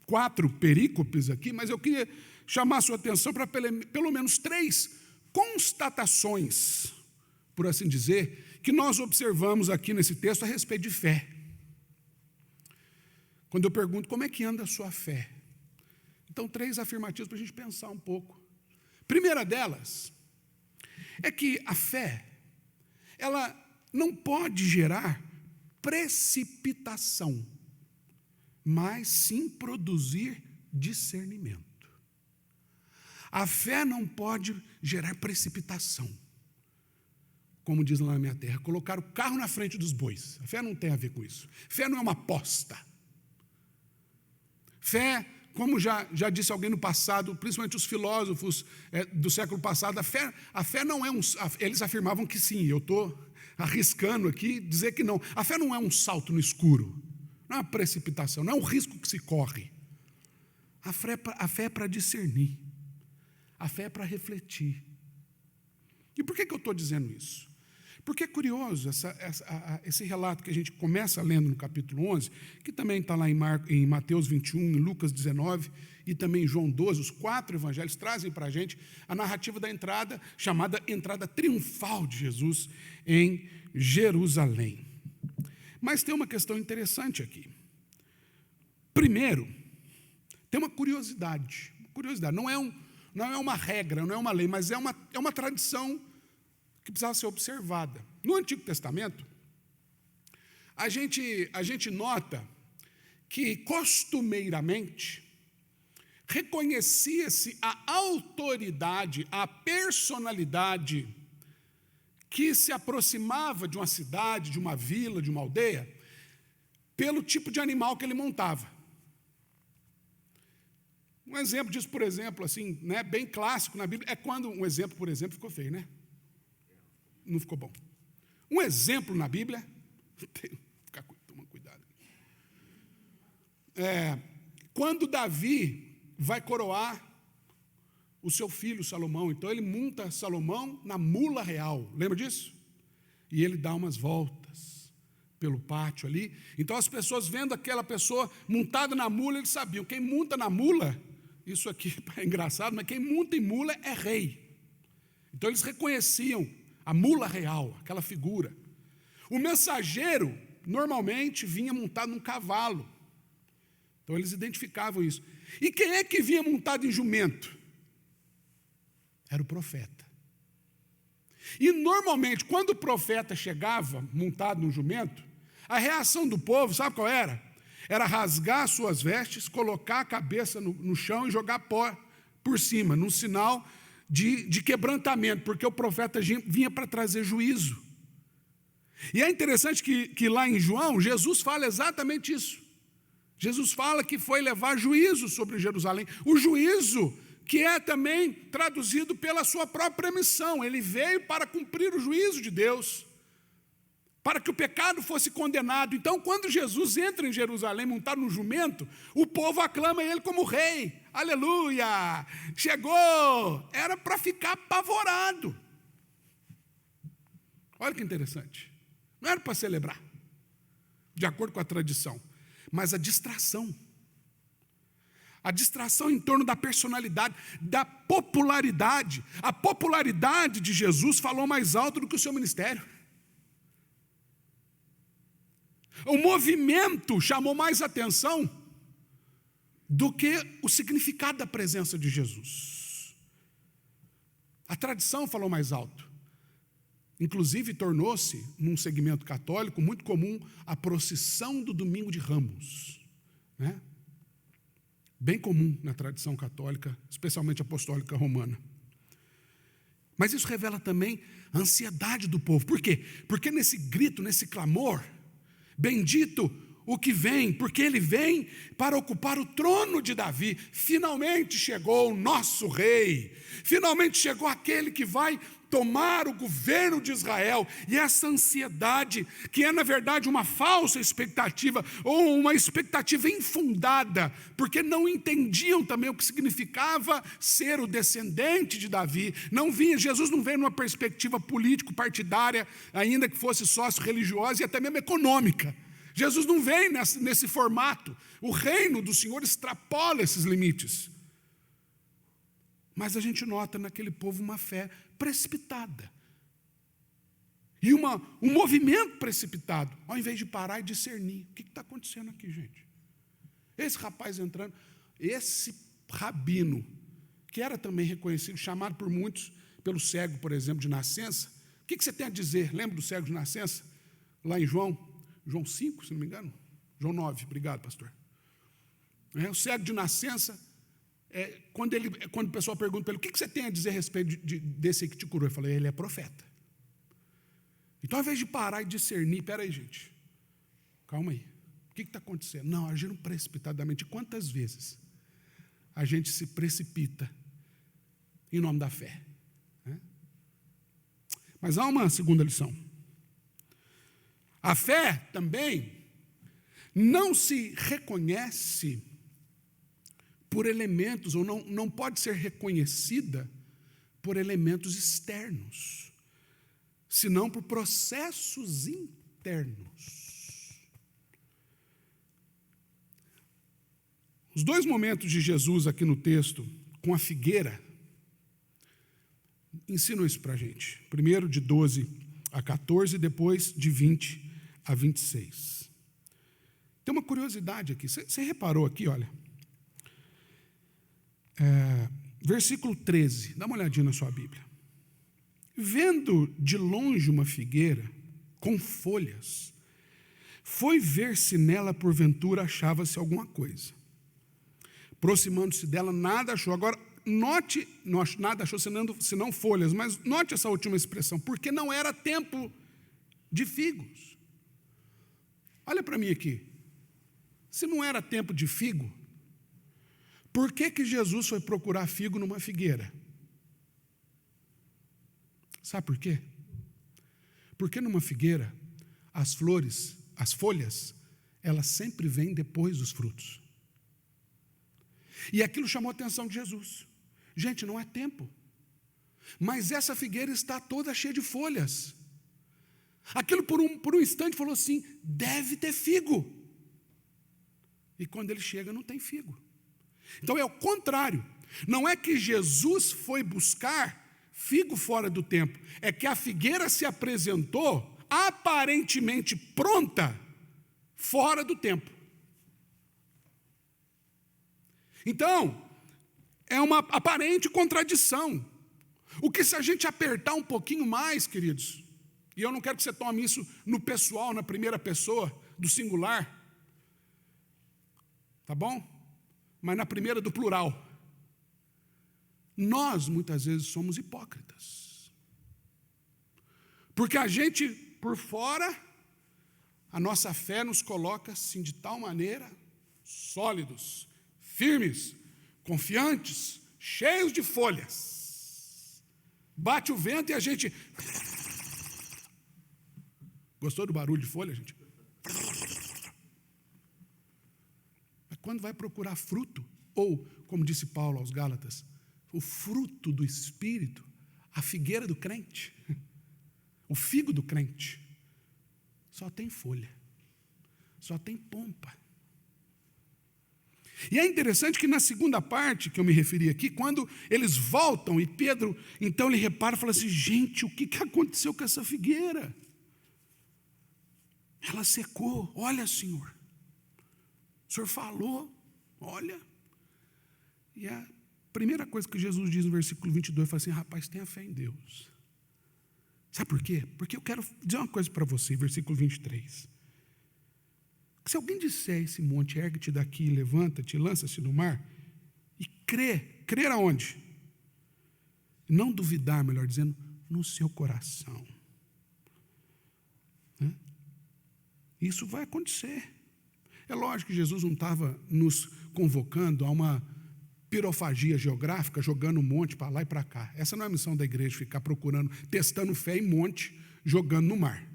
S4: 4 perícopes aqui, mas eu queria chamar a sua atenção para pelo menos 3 constatações, por assim dizer, que nós observamos aqui nesse texto a respeito de fé. Quando eu pergunto como é que anda a sua fé, então 3 afirmativos para a gente pensar um pouco. Primeira delas é que a fé, ela não pode gerar precipitação, mas sim produzir discernimento. A fé não pode gerar precipitação. Como diz lá na minha terra, colocar o carro na frente dos bois. A fé não tem a ver com isso. Fé não é uma aposta. Fé, como já disse alguém no passado, principalmente os filósofos do século passado, a fé não é eles afirmavam que sim, eu estou arriscando aqui dizer que não. A fé não é um salto no escuro, não é uma precipitação, não é um risco que se corre. A fé é para discernir, a fé é para refletir. E por que eu estou dizendo isso? Porque é curioso esse relato que a gente começa lendo no capítulo 11, que também está lá em Mateus 21, em Lucas 19 e também em João 12, os 4 evangelhos trazem para a gente a narrativa da entrada, chamada entrada triunfal de Jesus em Jerusalém. Mas tem uma questão interessante aqui. Primeiro, tem uma curiosidade. Não é uma regra, não é uma lei, mas é uma tradição que precisava ser observada. No Antigo Testamento, a gente nota que, costumeiramente, reconhecia-se a autoridade, a personalidade que se aproximava de uma cidade, de uma vila, de uma aldeia, pelo tipo de animal que ele montava. Um exemplo disso, por exemplo, assim, né, bem clássico na Bíblia, é quando um exemplo, por exemplo, ficou feio, né? Não ficou bom. Um exemplo na Bíblia, toma cuidado. Quando Davi vai coroar o seu filho Salomão, então ele monta Salomão na mula real, lembra disso? E ele dá umas voltas pelo pátio ali, então as pessoas vendo aquela pessoa montada na mula, eles sabiam, quem monta na mula, isso aqui é engraçado, mas quem monta em mula é rei, então eles reconheciam a mula real, aquela figura. O mensageiro normalmente vinha montado num cavalo, então eles identificavam isso. E quem é que vinha montado em jumento? Era o profeta. E normalmente, quando o profeta chegava montado num jumento, a reação do povo, sabe qual era? Era rasgar suas vestes, colocar a cabeça no chão e jogar pó por cima, num sinal de quebrantamento, porque o profeta vinha para trazer juízo. E é interessante que lá em João, Jesus fala exatamente isso. Jesus fala que foi levar juízo sobre Jerusalém. O juízo que é também traduzido pela sua própria missão. Ele veio para cumprir o juízo de Deus, para que o pecado fosse condenado. Então, quando Jesus entra em Jerusalém montado no jumento, o povo aclama ele como rei. Aleluia! Chegou! Era para ficar apavorado. Olha que interessante. Não era para celebrar, de acordo com a tradição, mas a distração em torno da personalidade, da popularidade. A popularidade de Jesus falou mais alto do que o seu ministério. O movimento chamou mais atenção do que o significado da presença de Jesus. A tradição falou mais alto. Inclusive, tornou-se, num segmento católico, muito comum a procissão do Domingo de Ramos, né? Bem comum na tradição católica, especialmente apostólica romana. Mas isso revela também a ansiedade do povo. Por quê? Porque nesse grito, nesse clamor, bendito o que vem, porque ele vem para ocupar o trono de Davi. Finalmente chegou o nosso rei, finalmente chegou aquele que vai tomar o governo de Israel. E essa ansiedade, que é na verdade uma falsa expectativa, ou uma expectativa infundada, porque não entendiam também o que significava ser o descendente de Davi. Jesus não veio numa perspectiva político-partidária, ainda que fosse sócio-religiosa e até mesmo econômica. Jesus não vem nesse formato. O reino do Senhor extrapola esses limites. Mas a gente nota naquele povo uma fé precipitada. E um movimento precipitado, ao invés de parar e discernir. O que está acontecendo aqui, gente? Esse rapaz entrando, esse rabino, que era também reconhecido, chamado por muitos, pelo cego, por exemplo, de nascença. O que você tem a dizer? Lembra do cego de nascença? Lá em João 5, se não me engano. João 9, obrigado, pastor. O cego de nascença, quando o pessoal pergunta para ele, o que você tem a dizer a respeito desse aí que te curou? Eu falei, ele é profeta. Então, ao invés de parar e discernir, peraí, gente, calma aí, o que está acontecendo? Não, agiram precipitadamente. Quantas vezes a gente se precipita em nome da fé? Mas há uma segunda lição. A fé também não se reconhece por elementos, ou não pode ser reconhecida por elementos externos, senão por processos internos. Os dois momentos de Jesus aqui no texto, com a figueira, ensinam isso para a gente. Primeiro de 12 a 14, depois de 20 a 26. Tem uma curiosidade aqui. Você reparou aqui, olha. Versículo 13. Dá uma olhadinha na sua Bíblia. Vendo de longe uma figueira com folhas, foi ver se nela porventura achava-se alguma coisa. Aproximando-se dela, nada achou. Agora, note, nada achou senão folhas, mas note essa última expressão, porque não era tempo de figos. Olha para mim aqui. Se não era tempo de figo, Por que Jesus foi procurar figo numa figueira? Sabe por quê? Porque numa figueira, as flores, as folhas, elas sempre vêm depois dos frutos. E aquilo chamou a atenção de Jesus. Gente, não é tempo. Mas essa figueira está toda cheia de folhas. Aquilo por um instante falou assim, deve ter figo. E quando ele chega, não tem figo. Então é o contrário. Não é que Jesus foi buscar figo fora do tempo. É que a figueira se apresentou aparentemente pronta fora do tempo. Então, é uma aparente contradição. O que se a gente apertar um pouquinho mais, queridos, e eu não quero que você tome isso no pessoal, na primeira pessoa, do singular, tá bom? Mas na primeira do plural. Nós, muitas vezes, somos hipócritas. Porque a gente, por fora, a nossa fé nos coloca assim de tal maneira, sólidos, firmes, confiantes, cheios de folhas. Bate o vento e a gente... Gostou do barulho de folha, gente? Mas quando vai procurar fruto, ou, como disse Paulo aos Gálatas, o fruto do Espírito, a figueira do crente, o figo do crente, só tem folha, só tem pompa. E é interessante que na segunda parte, que eu me referi aqui, quando eles voltam e Pedro, então ele repara e fala assim, gente, o que aconteceu com essa figueira? Ela secou, olha, Senhor, o Senhor falou, olha. E a primeira coisa que Jesus diz no versículo 22, fala assim, rapaz, tenha fé em Deus. Sabe por quê? Porque eu quero dizer uma coisa para você, versículo 23. Se alguém disser esse monte, ergue-te daqui, levanta-te, lança-se no mar, e crer aonde? Não duvidar, melhor dizendo, no seu coração. Isso vai acontecer. É lógico que Jesus não estava nos convocando a uma pirofagia geográfica, jogando um monte para lá e para cá. Essa não é a missão da igreja, ficar procurando, testando fé em monte, jogando no mar.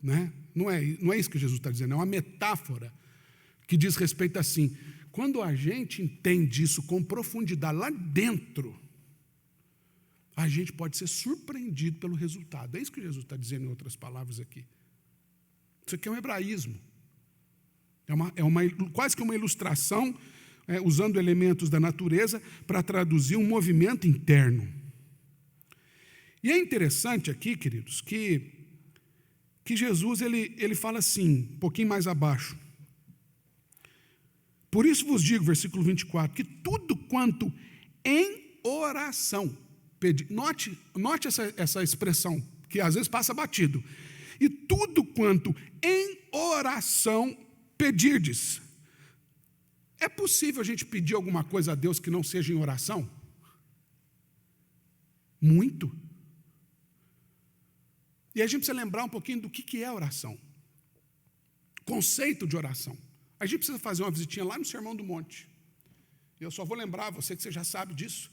S4: Né? Não é isso que Jesus está dizendo, é uma metáfora que diz respeito assim, quando a gente entende isso com profundidade lá dentro, a gente pode ser surpreendido pelo resultado. É isso que Jesus está dizendo em outras palavras aqui. Isso aqui é um hebraísmo. Quase que uma ilustração, usando elementos da natureza para traduzir um movimento interno. E é interessante aqui, queridos, que Jesus ele fala assim, um pouquinho mais abaixo. Por isso vos digo, versículo 24, que tudo quanto em oração, note essa expressão, que às vezes passa batido, e tudo quanto em oração pedirdes. É possível a gente pedir alguma coisa a Deus que não seja em oração? Muito. E a gente precisa lembrar um pouquinho do que é oração. Conceito de oração. A gente precisa fazer uma visitinha lá no Sermão do Monte. Eu só vou lembrar, você que você já sabe disso,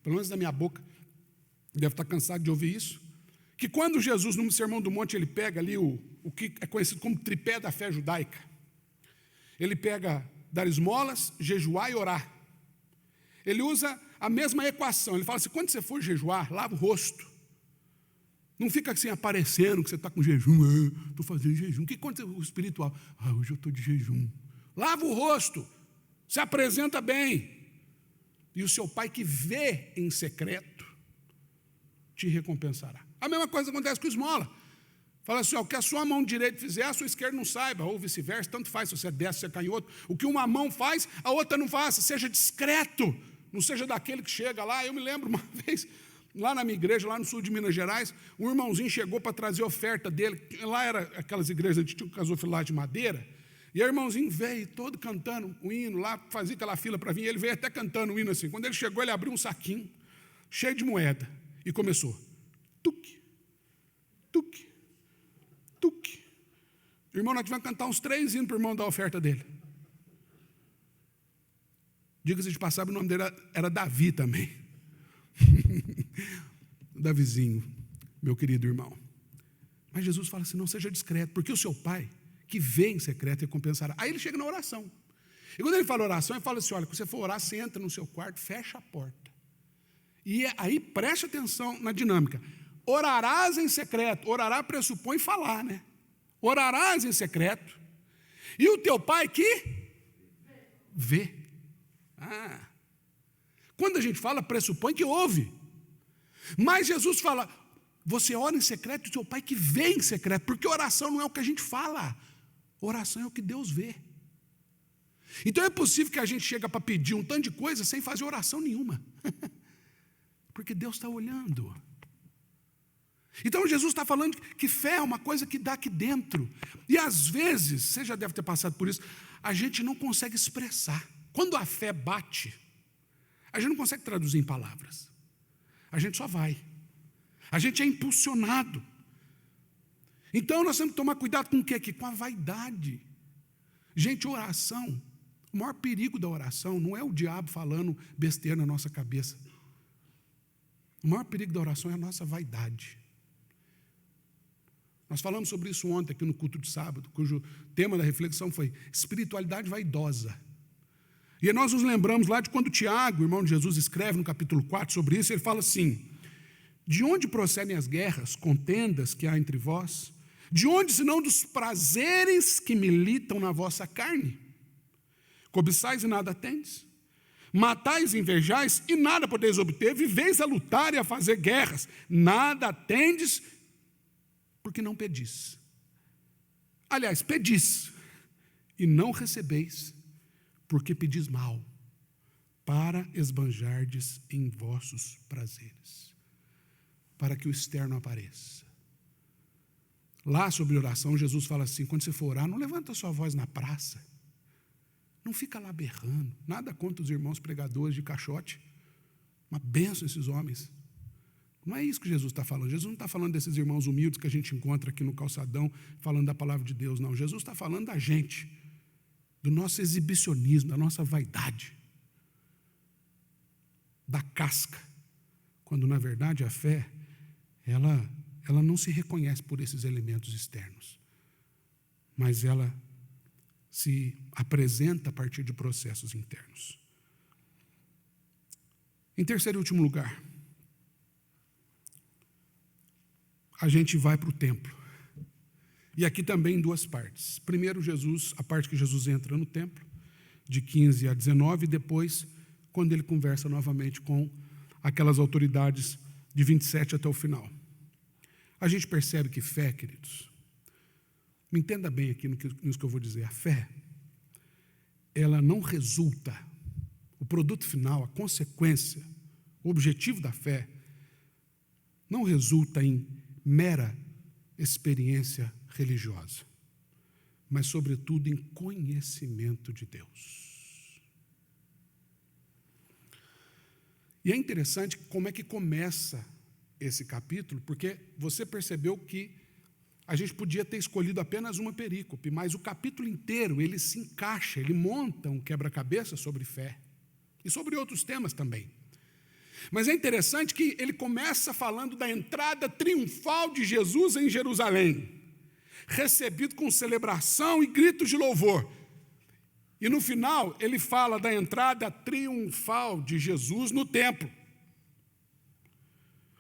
S4: pelo menos da minha boca, deve estar cansado de ouvir isso, que quando Jesus, no Sermão do Monte, ele pega ali o que é conhecido como tripé da fé judaica. Ele pega dar esmolas, jejuar e orar. Ele usa a mesma equação. Ele fala assim, quando você for jejuar, lava o rosto. Não fica assim aparecendo que você está com jejum. Estou fazendo jejum. O que acontece com o espiritual? Hoje eu estou de jejum. Lava o rosto. Se apresenta bem. E o seu pai que vê em secreto te recompensará. A mesma coisa acontece com esmola. Fala assim, o que a sua mão direita fizer, a sua esquerda não saiba, ou vice-versa, tanto faz, se você desce, se você cai em outro. O que uma mão faz, a outra não faça, seja discreto, não seja daquele que chega lá. Eu me lembro uma vez, lá na minha igreja, lá no sul de Minas Gerais, um irmãozinho chegou para trazer a oferta dele, lá era aquelas igrejas que tinham gasofilar de madeira, e o irmãozinho veio todo cantando o hino lá, fazia aquela fila para vir, ele veio até cantando o hino assim. Quando ele chegou, ele abriu um saquinho, cheio de moeda, e começou, tuque, tuque, tuque. O irmão, nós tivemos que cantar uns 3 hinos para o irmão dar a oferta dele. Diga-se de passagem, o nome dele era Davi também. Davizinho, meu querido irmão. Mas Jesus fala assim, não seja discreto, porque o seu pai, que vê em secreto, recompensará. Aí ele chega na oração. E quando ele fala oração, ele fala assim, olha, quando você for orar, você entra no seu quarto, fecha a porta. E aí preste atenção na dinâmica. Orarás em secreto. Orará pressupõe falar, né? Orarás em secreto. E o teu pai que vê. Quando a gente fala, pressupõe que ouve. Mas Jesus fala, você ora em secreto, e o teu pai que vê em secreto. Porque oração não é o que a gente fala. Oração é o que Deus vê. Então é possível que a gente chegue para pedir um tanto de coisa sem fazer oração nenhuma. Porque Deus está olhando. Então Jesus está falando que fé é uma coisa que dá aqui dentro. E às vezes, você já deve ter passado por isso, a gente não consegue expressar. Quando a fé bate, a gente não consegue traduzir em palavras. A gente só vai. A gente é impulsionado. Então nós temos que tomar cuidado com o quê aqui? Com a vaidade. Gente, oração, o maior perigo da oração não é o diabo falando besteira na nossa cabeça. O maior perigo da oração é a nossa vaidade. Nós falamos sobre isso ontem aqui no culto de sábado, cujo tema da reflexão foi espiritualidade vaidosa. E nós nos lembramos lá de quando Tiago, irmão de Jesus, escreve no capítulo 4 sobre isso, ele fala assim, de onde procedem as guerras, contendas que há entre vós? De onde, senão dos prazeres que militam na vossa carne? Cobiçais e nada tendes? Matais e invejais e nada podeis obter, viveis a lutar e a fazer guerras, nada tendes, porque não pedis. Aliás, pedis, e não recebeis, porque pedis mal, para esbanjardes em vossos prazeres, para que o externo apareça. Lá sobre oração, Jesus fala assim, quando você for orar, não levanta a sua voz na praça, não fica lá berrando, nada contra os irmãos pregadores de caixote, uma bênção esses homens. Não é isso que Jesus está falando. Jesus não está falando desses irmãos humildes que a gente encontra aqui no calçadão, falando da palavra de Deus, não. Jesus está falando da gente, do nosso exibicionismo, da nossa vaidade, da casca, quando na verdade a fé, ela não se reconhece por esses elementos externos, mas ela se apresenta a partir de processos internos. Em terceiro e último lugar, a gente vai para o templo. E aqui também em duas partes. Primeiro, a parte que Jesus entra no templo, de 15 a 19, e depois, quando ele conversa novamente com aquelas autoridades de 27 até o final. A gente percebe que fé, queridos, me entenda bem aqui nisso que eu vou dizer, a fé, ela não resulta, o produto final, a consequência, o objetivo da fé, não resulta em mera experiência religiosa, mas sobretudo em conhecimento de Deus. E é interessante como é que começa esse capítulo, porque você percebeu que a gente podia ter escolhido apenas uma perícope, mas o capítulo inteiro, ele se encaixa, ele monta um quebra-cabeça sobre fé, e sobre outros temas também. Mas é interessante que ele começa falando da entrada triunfal de Jesus em Jerusalém, recebido com celebração e gritos de louvor. E no final, ele fala da entrada triunfal de Jesus no templo,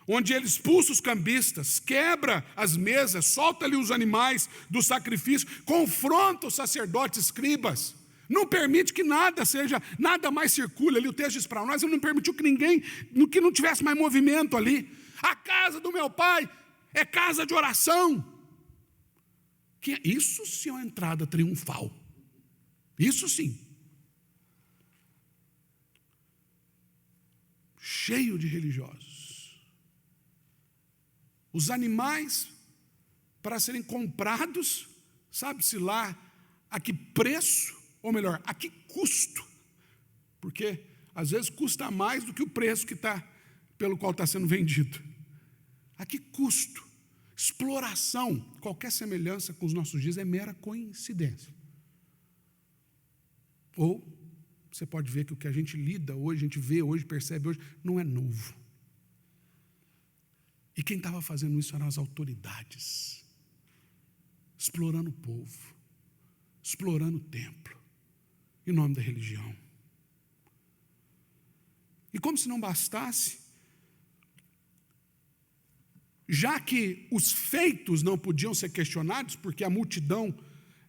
S4: onde ele expulsa os cambistas, quebra as mesas, solta-lhe os animais do sacrifício, confronta os sacerdotes escribas, não permite que nada mais circule ali. O texto diz para nós, ele não permitiu que ninguém, que não tivesse mais movimento ali. A casa do meu pai é casa de oração. Isso sim é uma entrada triunfal. Isso sim. Cheio de religiosos. Os animais, para serem comprados, sabe-se lá a que preço, ou melhor, a que custo, porque às vezes custa mais do que o preço pelo qual está sendo vendido. A que custo? Exploração. Qualquer semelhança com os nossos dias é mera coincidência. Ou você pode ver que o que a gente lida hoje, a gente vê hoje, percebe hoje, não é novo. E quem estava fazendo isso eram as autoridades, explorando o povo, explorando o templo, em nome da religião. E como se não bastasse, já que os feitos não podiam ser questionados, porque a multidão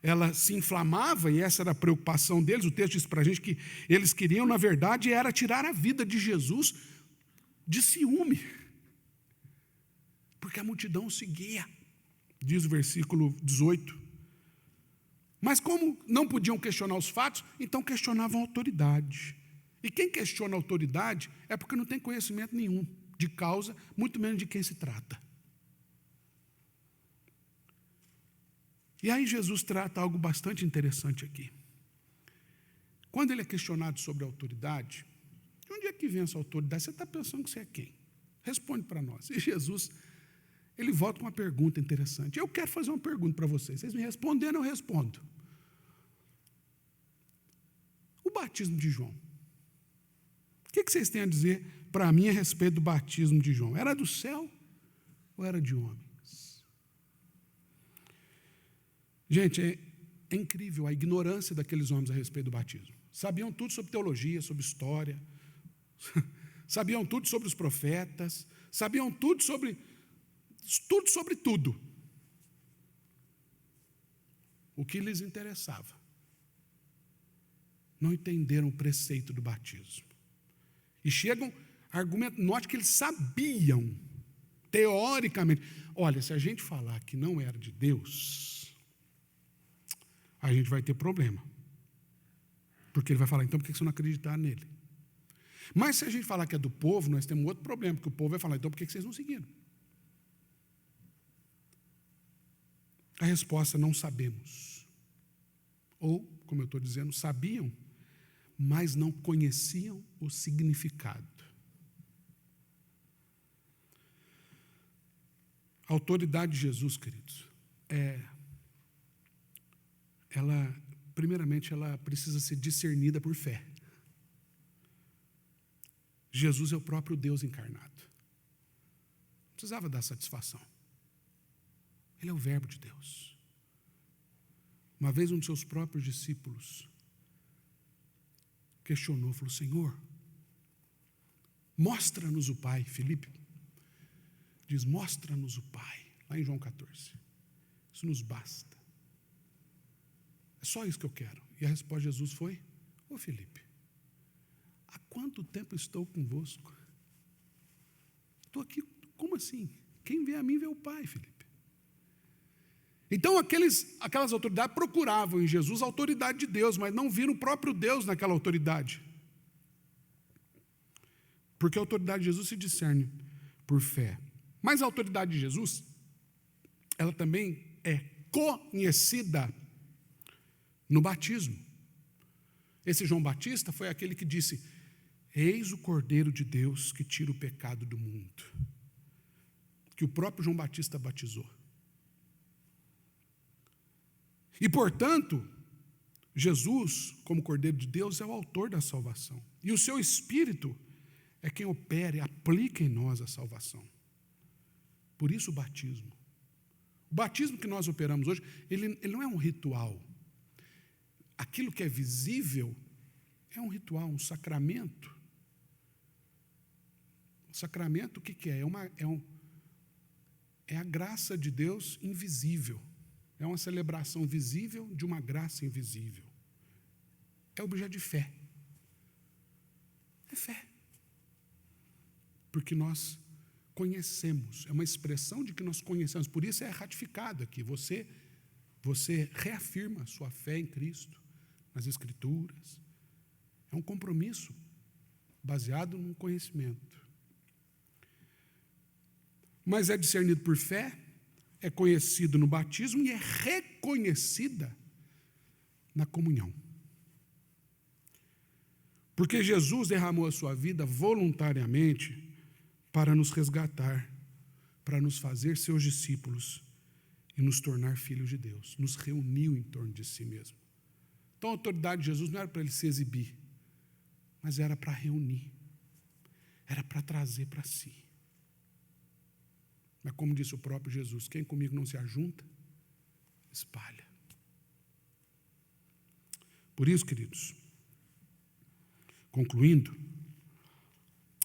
S4: ela se inflamava, e essa era a preocupação deles, o texto diz para a gente que eles queriam, na verdade, era tirar a vida de Jesus de ciúme, porque a multidão seguia, diz o versículo 18. Mas como não podiam questionar os fatos, então questionavam a autoridade. E quem questiona a autoridade é porque não tem conhecimento nenhum de causa, muito menos de quem se trata. E aí Jesus trata algo bastante interessante aqui. Quando ele é questionado sobre a autoridade, de onde é que vem essa autoridade? Você está pensando que você é quem? Responde para nós. E Jesus, ele volta com uma pergunta interessante. Eu quero fazer uma pergunta para vocês. Vocês me responderam, eu respondo. O batismo de João. O que vocês têm a dizer para mim a respeito do batismo de João? Era do céu ou era de homens? Gente, é incrível a ignorância daqueles homens a respeito do batismo. Sabiam tudo sobre teologia, sobre história, sabiam tudo sobre os profetas, sabiam tudo sobre tudo. O que lhes interessava. Não entenderam o preceito do batismo. E chegam a argumentar, note que eles sabiam, teoricamente. Olha, se a gente falar que não era de Deus, a gente vai ter problema. Porque ele vai falar, então por que você não acreditar nele? Mas se a gente falar que é do povo, nós temos outro problema, porque o povo vai falar, então por que vocês não seguiram? A resposta, não sabemos. Ou, como eu estou dizendo, sabiam, mas não conheciam o significado. A autoridade de Jesus, queridos, primeiramente, ela precisa ser discernida por fé. Jesus é o próprio Deus encarnado. Não precisava dar satisfação. Ele é o Verbo de Deus. Uma vez um de seus próprios discípulos questionou, falou, Senhor, mostra-nos o Pai. Filipe diz, mostra-nos o Pai. Lá em João 14. Isso nos basta. É só isso que eu quero. E a resposta de Jesus foi, ô Filipe, há quanto tempo estou convosco? Estou aqui, como assim? Quem vê a mim vê o Pai, Filipe. Então aquelas autoridades procuravam em Jesus a autoridade de Deus, mas não viram o próprio Deus naquela autoridade. Porque a autoridade de Jesus se discerne por fé. Mas a autoridade de Jesus, ela também é conhecida no batismo. Esse João Batista foi aquele que disse, eis o Cordeiro de Deus que tira o pecado do mundo. Que o próprio João Batista batizou. E, portanto, Jesus, como Cordeiro de Deus, é o autor da salvação. E o seu Espírito é quem opera e aplica em nós a salvação. Por isso o batismo. O batismo que nós operamos hoje, ele não é um ritual. Aquilo que é visível é um ritual, um sacramento. O sacramento, o que é? É a graça de Deus invisível. É uma celebração visível de uma graça invisível. É objeto de fé. É fé. Porque nós conhecemos, é uma expressão de que nós conhecemos, por isso é ratificado aqui. Você reafirma a sua fé em Cristo, nas Escrituras. É um compromisso baseado num conhecimento. Mas é discernido por fé, é conhecido no batismo e é reconhecida na comunhão. Porque Jesus derramou a sua vida voluntariamente para nos resgatar, para nos fazer seus discípulos e nos tornar filhos de Deus. Nos reuniu em torno de si mesmo. Então a autoridade de Jesus não era para ele se exibir, mas era para reunir, era para trazer para si. Mas como disse o próprio Jesus, quem comigo não se ajunta, espalha. Por isso, queridos, concluindo,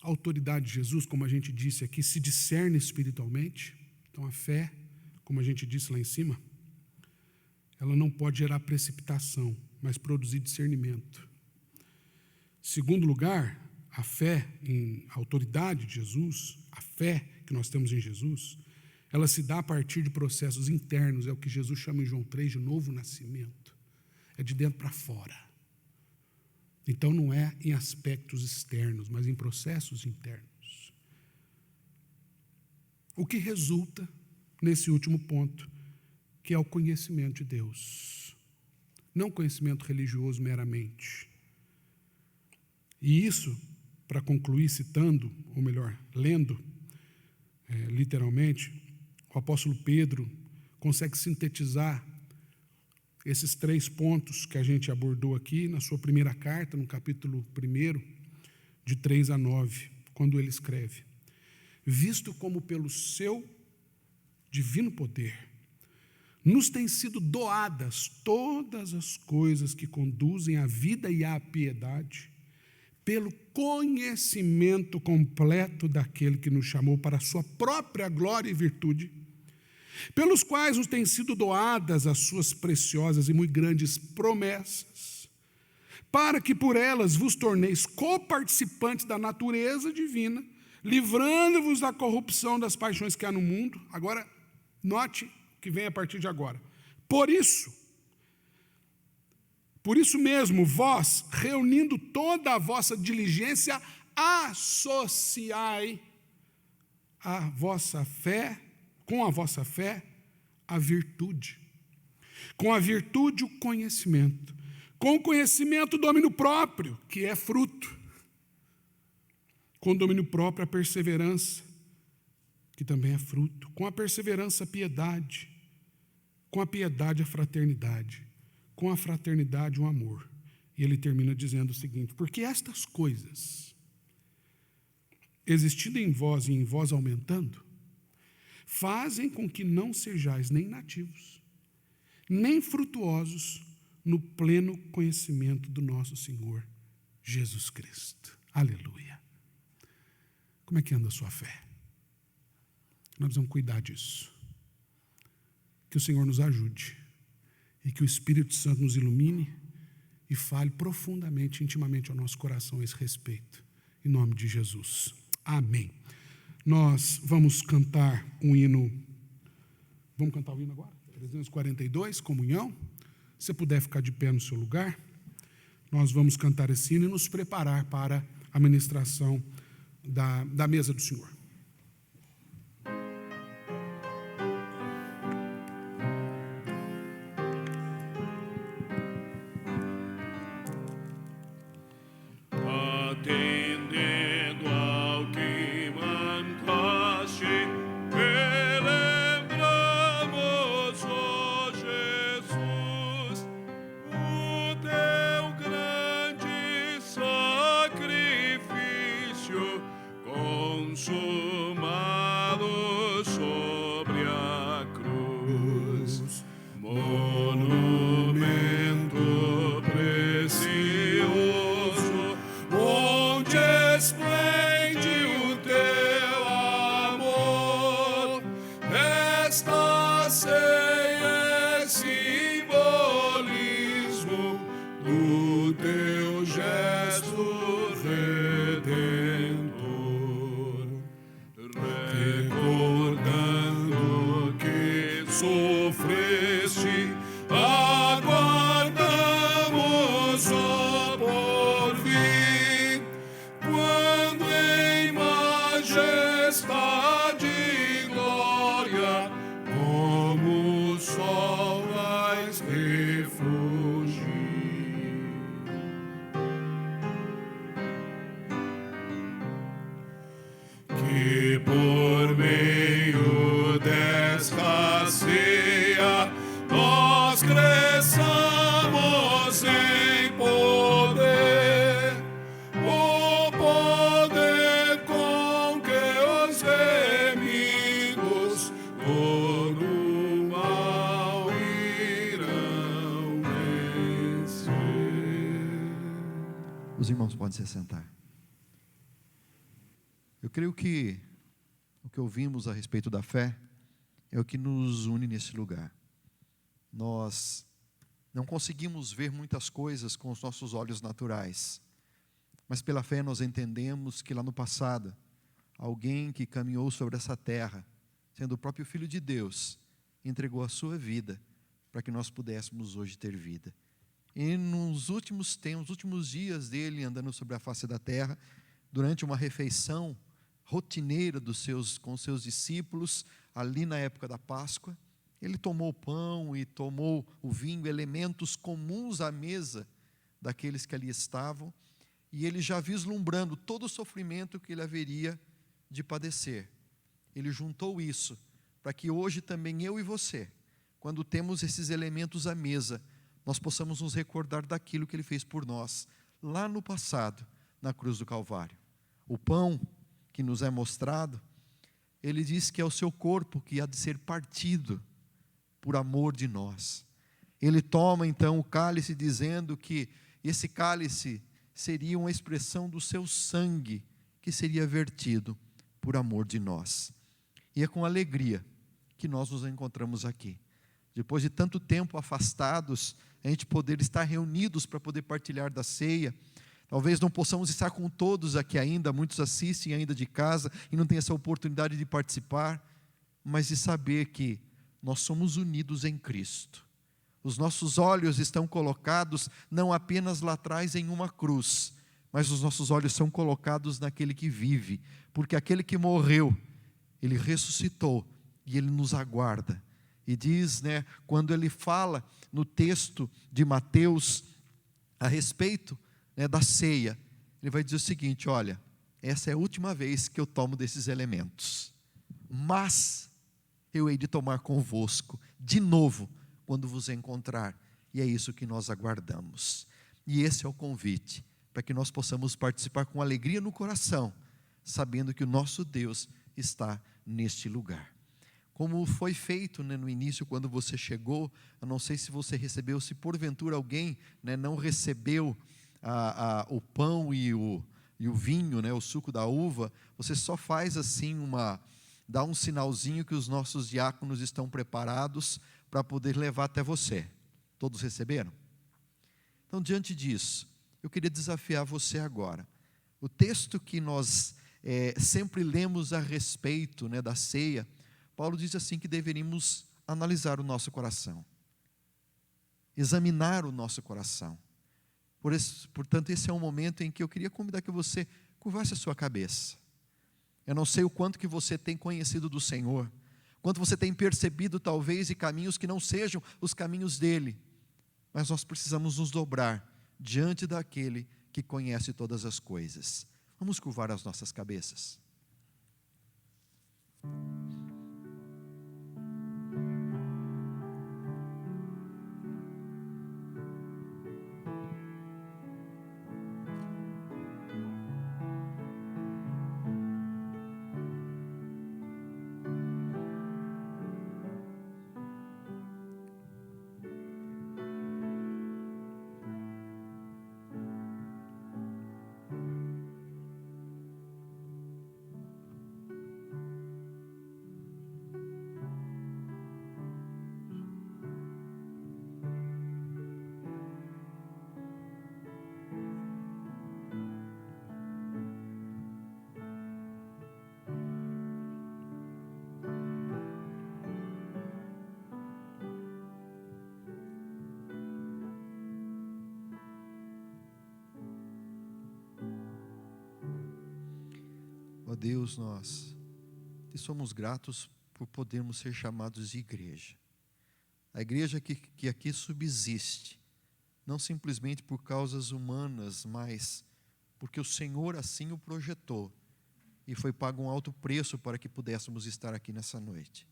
S4: a autoridade de Jesus, como a gente disse aqui, se discerne espiritualmente. Então a fé, como a gente disse lá em cima, ela não pode gerar precipitação, mas produzir discernimento. Segundo lugar, a fé a autoridade de Jesus, a fé que nós temos em Jesus, ela se dá a partir de processos internos, é o que Jesus chama em João 3 de novo nascimento. É de dentro para fora. Então não é em aspectos externos, mas em processos internos. O que resulta nesse último ponto, que é o conhecimento de Deus. Não conhecimento religioso meramente. E isso, para concluir citando, ou melhor, lendo, literalmente, o apóstolo Pedro consegue sintetizar esses 3 pontos que a gente abordou aqui na sua primeira carta, no capítulo 1, de 3 a 9, quando ele escreve: visto como pelo seu divino poder nos têm sido doadas todas as coisas que conduzem à vida e à piedade, pelo conhecimento completo daquele que nos chamou para a sua própria glória e virtude, pelos quais nos têm sido doadas as suas preciosas e muito grandes promessas, para que por elas vos torneis coparticipantes da natureza divina, livrando-vos da corrupção das paixões que há no mundo. Agora, note o que vem a partir de agora. Por isso mesmo, vós, reunindo toda a vossa diligência, associai a vossa fé, com a vossa fé, a virtude. Com a virtude, o conhecimento. Com o conhecimento, o domínio próprio, que é fruto. Com o domínio próprio, a perseverança, que também é fruto. Com a perseverança, a piedade. Com a piedade, a fraternidade. Com a fraternidade, o amor. E ele termina dizendo o seguinte: porque estas coisas, existindo em vós e em vós aumentando, fazem com que não sejais nem nativos, nem frutuosos no pleno conhecimento do nosso Senhor Jesus Cristo. Aleluia. Como é que anda a sua fé? Nós vamos cuidar disso. Que o Senhor nos ajude e que o Espírito Santo nos ilumine e fale profundamente, intimamente ao nosso coração a esse respeito. Em nome de Jesus. Amém. Nós vamos cantar um hino. Vamos cantar o hino agora? 342, comunhão. Se você puder ficar de pé no seu lugar, nós vamos cantar esse hino e nos preparar para a ministração da mesa do Senhor.
S5: Que por meio desta ceia Os irmãos podem se sentar. Eu creio que o que ouvimos a respeito da fé é o que nos une nesse lugar. Nós não conseguimos ver muitas coisas com os nossos olhos naturais, mas pela fé nós entendemos que lá no passado, alguém que caminhou sobre essa terra, sendo o próprio Filho de Deus, entregou a sua vida para que nós pudéssemos hoje ter vida. E nos últimos tempos, nos últimos dias dele andando sobre a face da terra, durante uma refeição rotineira com seus discípulos, ali na época da Páscoa, ele tomou o pão e tomou o vinho, elementos comuns à mesa daqueles que ali estavam, e ele já vislumbrando todo o sofrimento que ele haveria de padecer. Ele juntou isso, para que hoje também eu e você, quando temos esses elementos à mesa, nós possamos nos recordar daquilo que ele fez por nós, lá no passado, na cruz do Calvário. O pão que nos é mostrado, ele diz que é o seu corpo que há de ser partido por amor de nós. Ele toma então o cálice dizendo que esse cálice seria uma expressão do seu sangue que seria vertido por amor de nós. E é com alegria que nós nos encontramos aqui. Depois de tanto tempo afastados, a gente poder estar reunidos para poder partilhar da ceia. Talvez não possamos estar com todos aqui ainda, muitos assistem ainda de casa e não têm essa oportunidade de participar, mas de saber que nós somos unidos em Cristo. Os nossos olhos estão colocados não apenas lá atrás em uma cruz, mas os nossos olhos são colocados naquele que vive, porque aquele que morreu, ele ressuscitou e ele nos aguarda. E diz, quando ele fala no texto de Mateus a respeito da ceia, ele vai dizer o seguinte: olha, essa é a última vez que eu tomo desses elementos, mas eu hei de tomar convosco de novo quando vos encontrar, e é isso que nós aguardamos. E esse é o convite, para que nós possamos participar com alegria no coração, sabendo que o nosso Deus está neste lugar. Como foi feito no início, quando você chegou, eu não sei se você recebeu, se porventura alguém não recebeu o pão e o vinho, o suco da uva, você só faz assim dá um sinalzinho que os nossos diáconos estão preparados para poder levar até você. Todos receberam? Então, diante disso, eu queria desafiar você agora. O texto que nós sempre lemos a respeito da ceia, Paulo diz assim que deveríamos analisar o nosso coração, examinar o nosso coração. Portanto, esse é um momento em que eu queria convidar que você curvasse a sua cabeça. Eu não sei o quanto que você tem conhecido do Senhor, quanto você tem percebido talvez de caminhos que não sejam os caminhos dele, mas nós precisamos nos dobrar diante daquele que conhece todas as coisas. Vamos curvar as nossas cabeças. Ó Deus, nós te somos gratos por podermos ser chamados de igreja. A igreja que aqui subsiste, não simplesmente por causas humanas, mas porque o Senhor assim o projetou e foi pago um alto preço para que pudéssemos estar aqui nessa noite.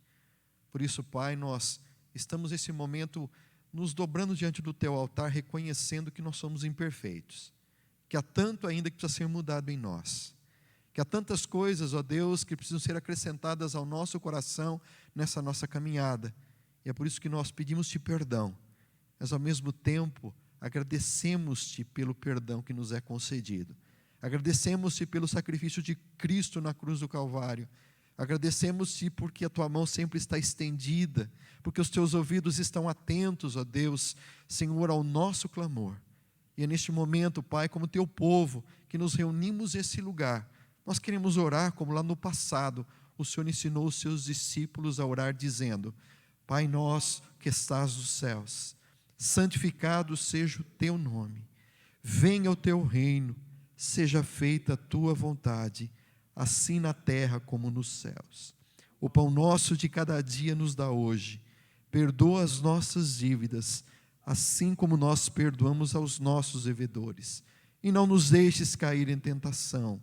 S5: Por isso, Pai, nós estamos nesse momento nos dobrando diante do Teu altar, reconhecendo que nós somos imperfeitos, que há tanto ainda que precisa ser mudado em nós, que há tantas coisas, ó Deus, que precisam ser acrescentadas ao nosso coração nessa nossa caminhada. E é por isso que nós pedimos-te perdão, mas ao mesmo tempo agradecemos-te pelo perdão que nos é concedido. Agradecemos-te pelo sacrifício de Cristo na cruz do Calvário. Agradecemos-te porque a tua mão sempre está estendida, porque os teus ouvidos estão atentos, ó Deus, Senhor, ao nosso clamor. E é neste momento, Pai, como teu povo, que nos reunimos nesse lugar. Nós queremos orar como lá no passado o Senhor ensinou os seus discípulos a orar dizendo: Pai nosso que estás nos céus, santificado seja o teu nome. Venha o teu reino, seja feita a tua vontade, assim na terra como nos céus. O pão nosso de cada dia nos dá hoje. Perdoa as nossas dívidas, assim como nós perdoamos aos nossos devedores. E não nos deixes cair em tentação,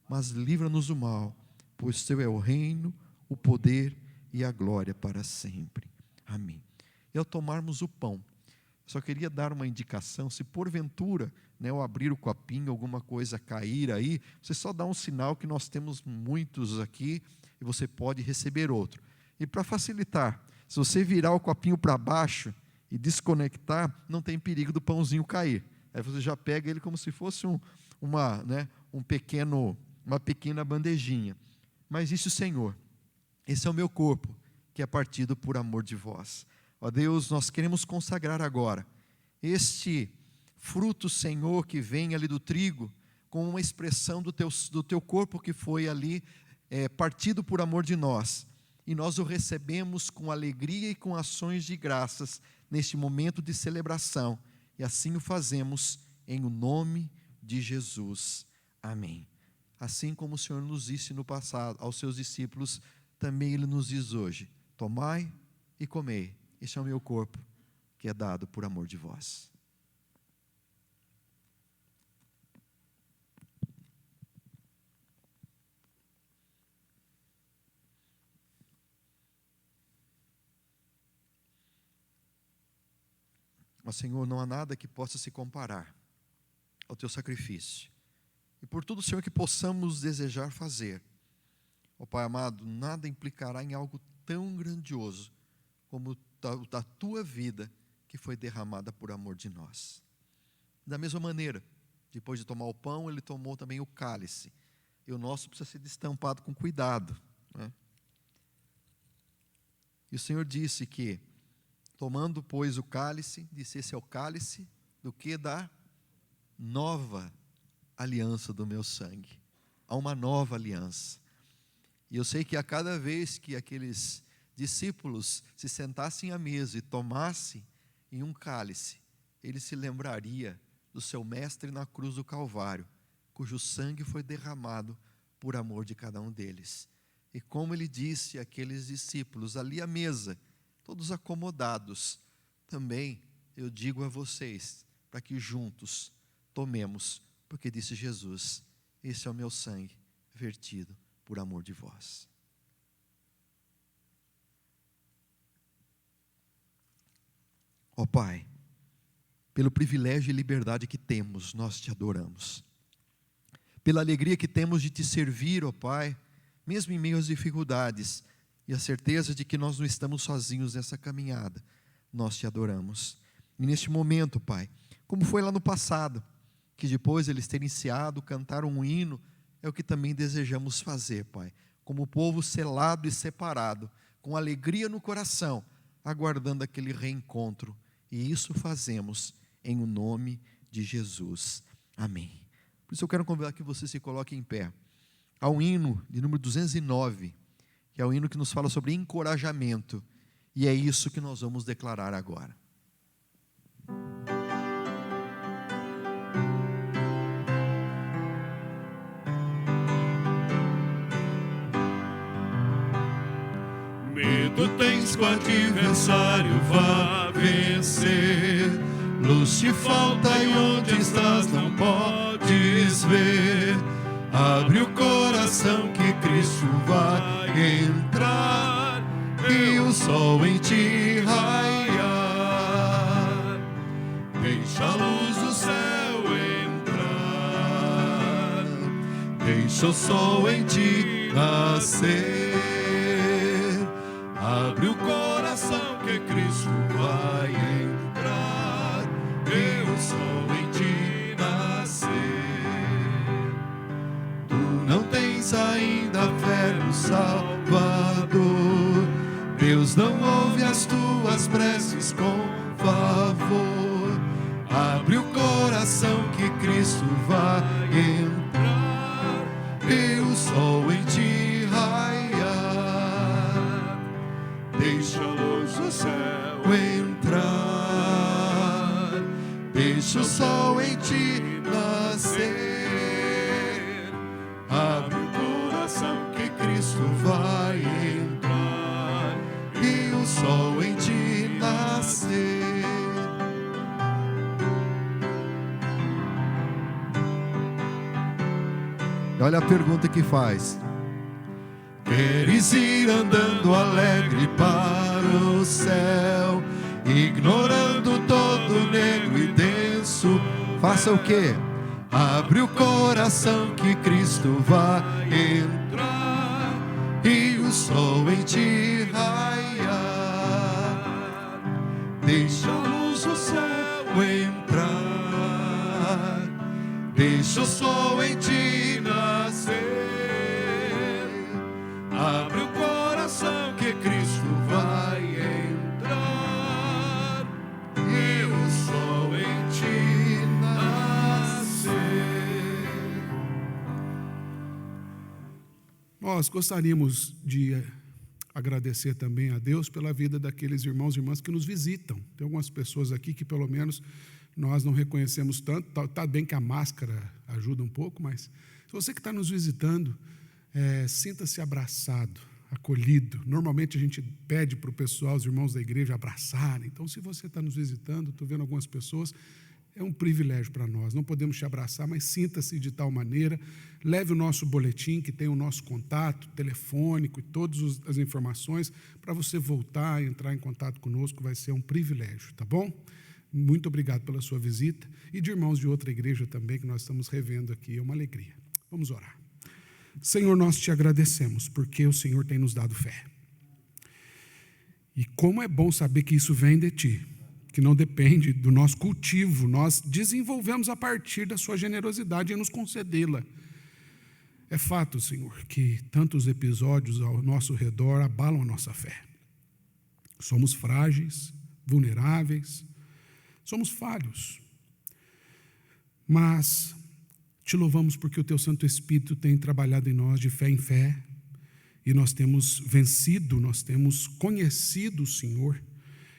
S5: mas livra-nos do mal, pois teu é o reino, o poder e a glória para sempre. Amém. E ao tomarmos o pão, só queria dar uma indicação, se porventura, ao abrir o copinho, alguma coisa cair aí, você só dá um sinal que nós temos muitos aqui e você pode receber outro. E para facilitar, se você virar o copinho para baixo e desconectar, não tem perigo do pãozinho cair. Aí você já pega ele como se fosse uma pequena bandejinha. Mas isso, Senhor, esse é o meu corpo, que é partido por amor de vós. Ó Deus, nós queremos consagrar agora este fruto, Senhor, que vem ali do trigo, com uma expressão do teu corpo que foi ali partido por amor de nós. E nós o recebemos com alegria e com ações de graças neste momento de celebração. E assim o fazemos em o nome de Jesus. Amém. Assim como o Senhor nos disse no passado aos seus discípulos, também Ele nos diz hoje: tomai e comei, este é o meu corpo, que é dado por amor de vós. Mas, Senhor, não há nada que possa se comparar ao teu sacrifício. E por tudo, Senhor, que possamos desejar fazer, ó Pai amado, nada implicará em algo tão grandioso como da tua vida que foi derramada por amor de nós. Da mesma maneira, depois de tomar o pão, Ele tomou também o cálice. E o nosso precisa ser destampado com cuidado, né? E o Senhor disse que, tomando, pois, o cálice, disse: esse é o cálice do que? Da nova aliança do meu sangue. Há uma nova aliança. E eu sei que a cada vez que aqueles discípulos se sentassem à mesa e tomassem em um cálice, ele se lembraria do seu mestre na cruz do Calvário, cujo sangue foi derramado por amor de cada um deles. E como ele disse àqueles discípulos ali à mesa, todos acomodados, também eu digo a vocês, para que juntos tomemos, porque disse Jesus: esse é o meu sangue vertido por amor de vós. Ó Pai, pelo privilégio e liberdade que temos, nós te adoramos. Pela alegria que temos de te servir, ó Pai, mesmo em meio às dificuldades, e a certeza de que nós não estamos sozinhos nessa caminhada, nós te adoramos. E neste momento, Pai, como foi lá no passado, que depois eles terem iniciado, cantaram um hino, é o que também desejamos fazer, Pai, como povo selado e separado, com alegria no coração, aguardando aquele reencontro. E isso fazemos em o nome de Jesus. Amém. Por isso eu quero convidar que você se coloque em pé. Há um hino de número 209, que é o hino que nos fala sobre encorajamento. E é isso que nós vamos declarar agora.
S6: Medo tens com o adversário, vá vencer. Luz te falta e onde estás não podes ver. Abre o coração que Cristo vai entrar e o sol em ti raiar. Deixa a luz do céu entrar, deixa o sol em ti nascer. Abre o coração que Cristo vai entrar e o Salvador. Deus não ouve as tuas preces com favor. Abre o coração que Cristo vai entrar, e o sol em ti raiar. Deixa a luz do céu entrar, deixa o sol em ti nascer. Abre o coração que Cristo vai entrar, e o sol em ti nascer.
S5: Olha a pergunta que faz.
S6: Queres ir andando alegre para o céu, ignorando todo negro e denso?
S5: Faça o quê?
S6: Abre o coração que Cristo vai entrar, e o sol em ti raiar. Deixa a luz do céu entrar, deixa o sol em ti nascer. Abre o coração que Cristo vai entrar, e o sol em ti nascer.
S4: Nós gostaríamos de agradecer também a Deus pela vida daqueles irmãos e irmãs que nos visitam. Tem algumas pessoas aqui que pelo menos nós não reconhecemos tanto. Está bem que a máscara ajuda um pouco, mas se você que está nos visitando, sinta-se abraçado, acolhido. Normalmente a gente pede para o pessoal, os irmãos da igreja, abraçarem. Então, se você está nos visitando, estou vendo algumas pessoas, é um privilégio para nós. Não podemos te abraçar, mas sinta-se de tal maneira. Leve o nosso boletim, que tem o nosso contato telefônico e todas as informações, para você voltar e entrar em contato conosco. Vai ser um privilégio, tá bom? Muito obrigado pela sua visita. E de irmãos de outra igreja também, que nós estamos revendo aqui. É uma alegria. Vamos orar. Senhor, nós te agradecemos, porque o Senhor tem nos dado fé. E como é bom saber que isso vem de Ti, que não depende do nosso cultivo, nós desenvolvemos a partir da Sua generosidade em nos concedê-la. É fato, Senhor, que tantos episódios ao nosso redor abalam a nossa fé. Somos frágeis, vulneráveis, somos falhos, mas te louvamos porque o Teu Santo Espírito tem trabalhado em nós de fé em fé, e nós temos vencido, nós temos conhecido o Senhor,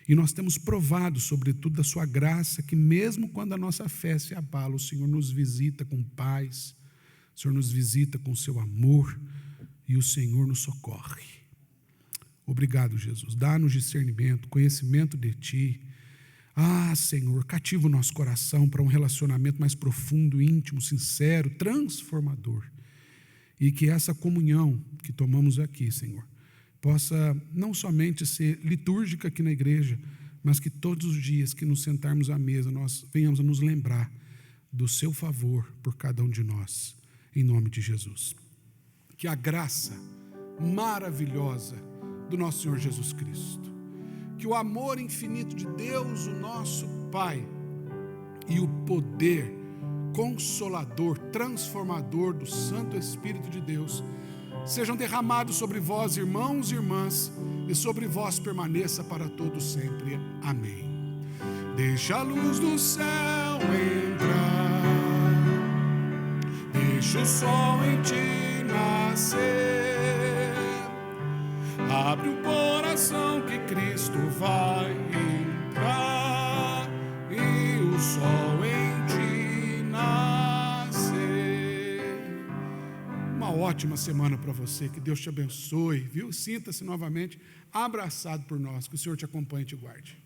S4: e nós temos provado, sobretudo, da Sua graça, que mesmo quando a nossa fé se abala, o Senhor nos visita com paz, o Senhor nos visita com o Seu amor, e o Senhor nos socorre. Obrigado, Jesus. Dá-nos discernimento, conhecimento de Ti. Senhor, cativa o nosso coração para um relacionamento mais profundo, íntimo, sincero, transformador. E que essa comunhão que tomamos aqui, Senhor, possa não somente ser litúrgica aqui na igreja, mas que todos os dias que nos sentarmos à mesa, nós venhamos a nos lembrar do Seu favor por cada um de nós, em nome de Jesus. Que a graça maravilhosa do nosso Senhor Jesus Cristo, que o amor infinito de Deus, o nosso Pai, e o poder consolador, transformador do Santo Espírito de Deus, sejam derramados sobre vós, irmãos e irmãs, e sobre vós permaneça para todo sempre. Amém. Deixa a luz do céu entrar, deixa o sol em ti nascer. Abre o coração que Cristo vai entrar, e o sol em ti nascer. Uma ótima semana para você, que Deus te abençoe, viu? Sinta-se novamente abraçado por nós, que o Senhor te acompanhe e te guarde.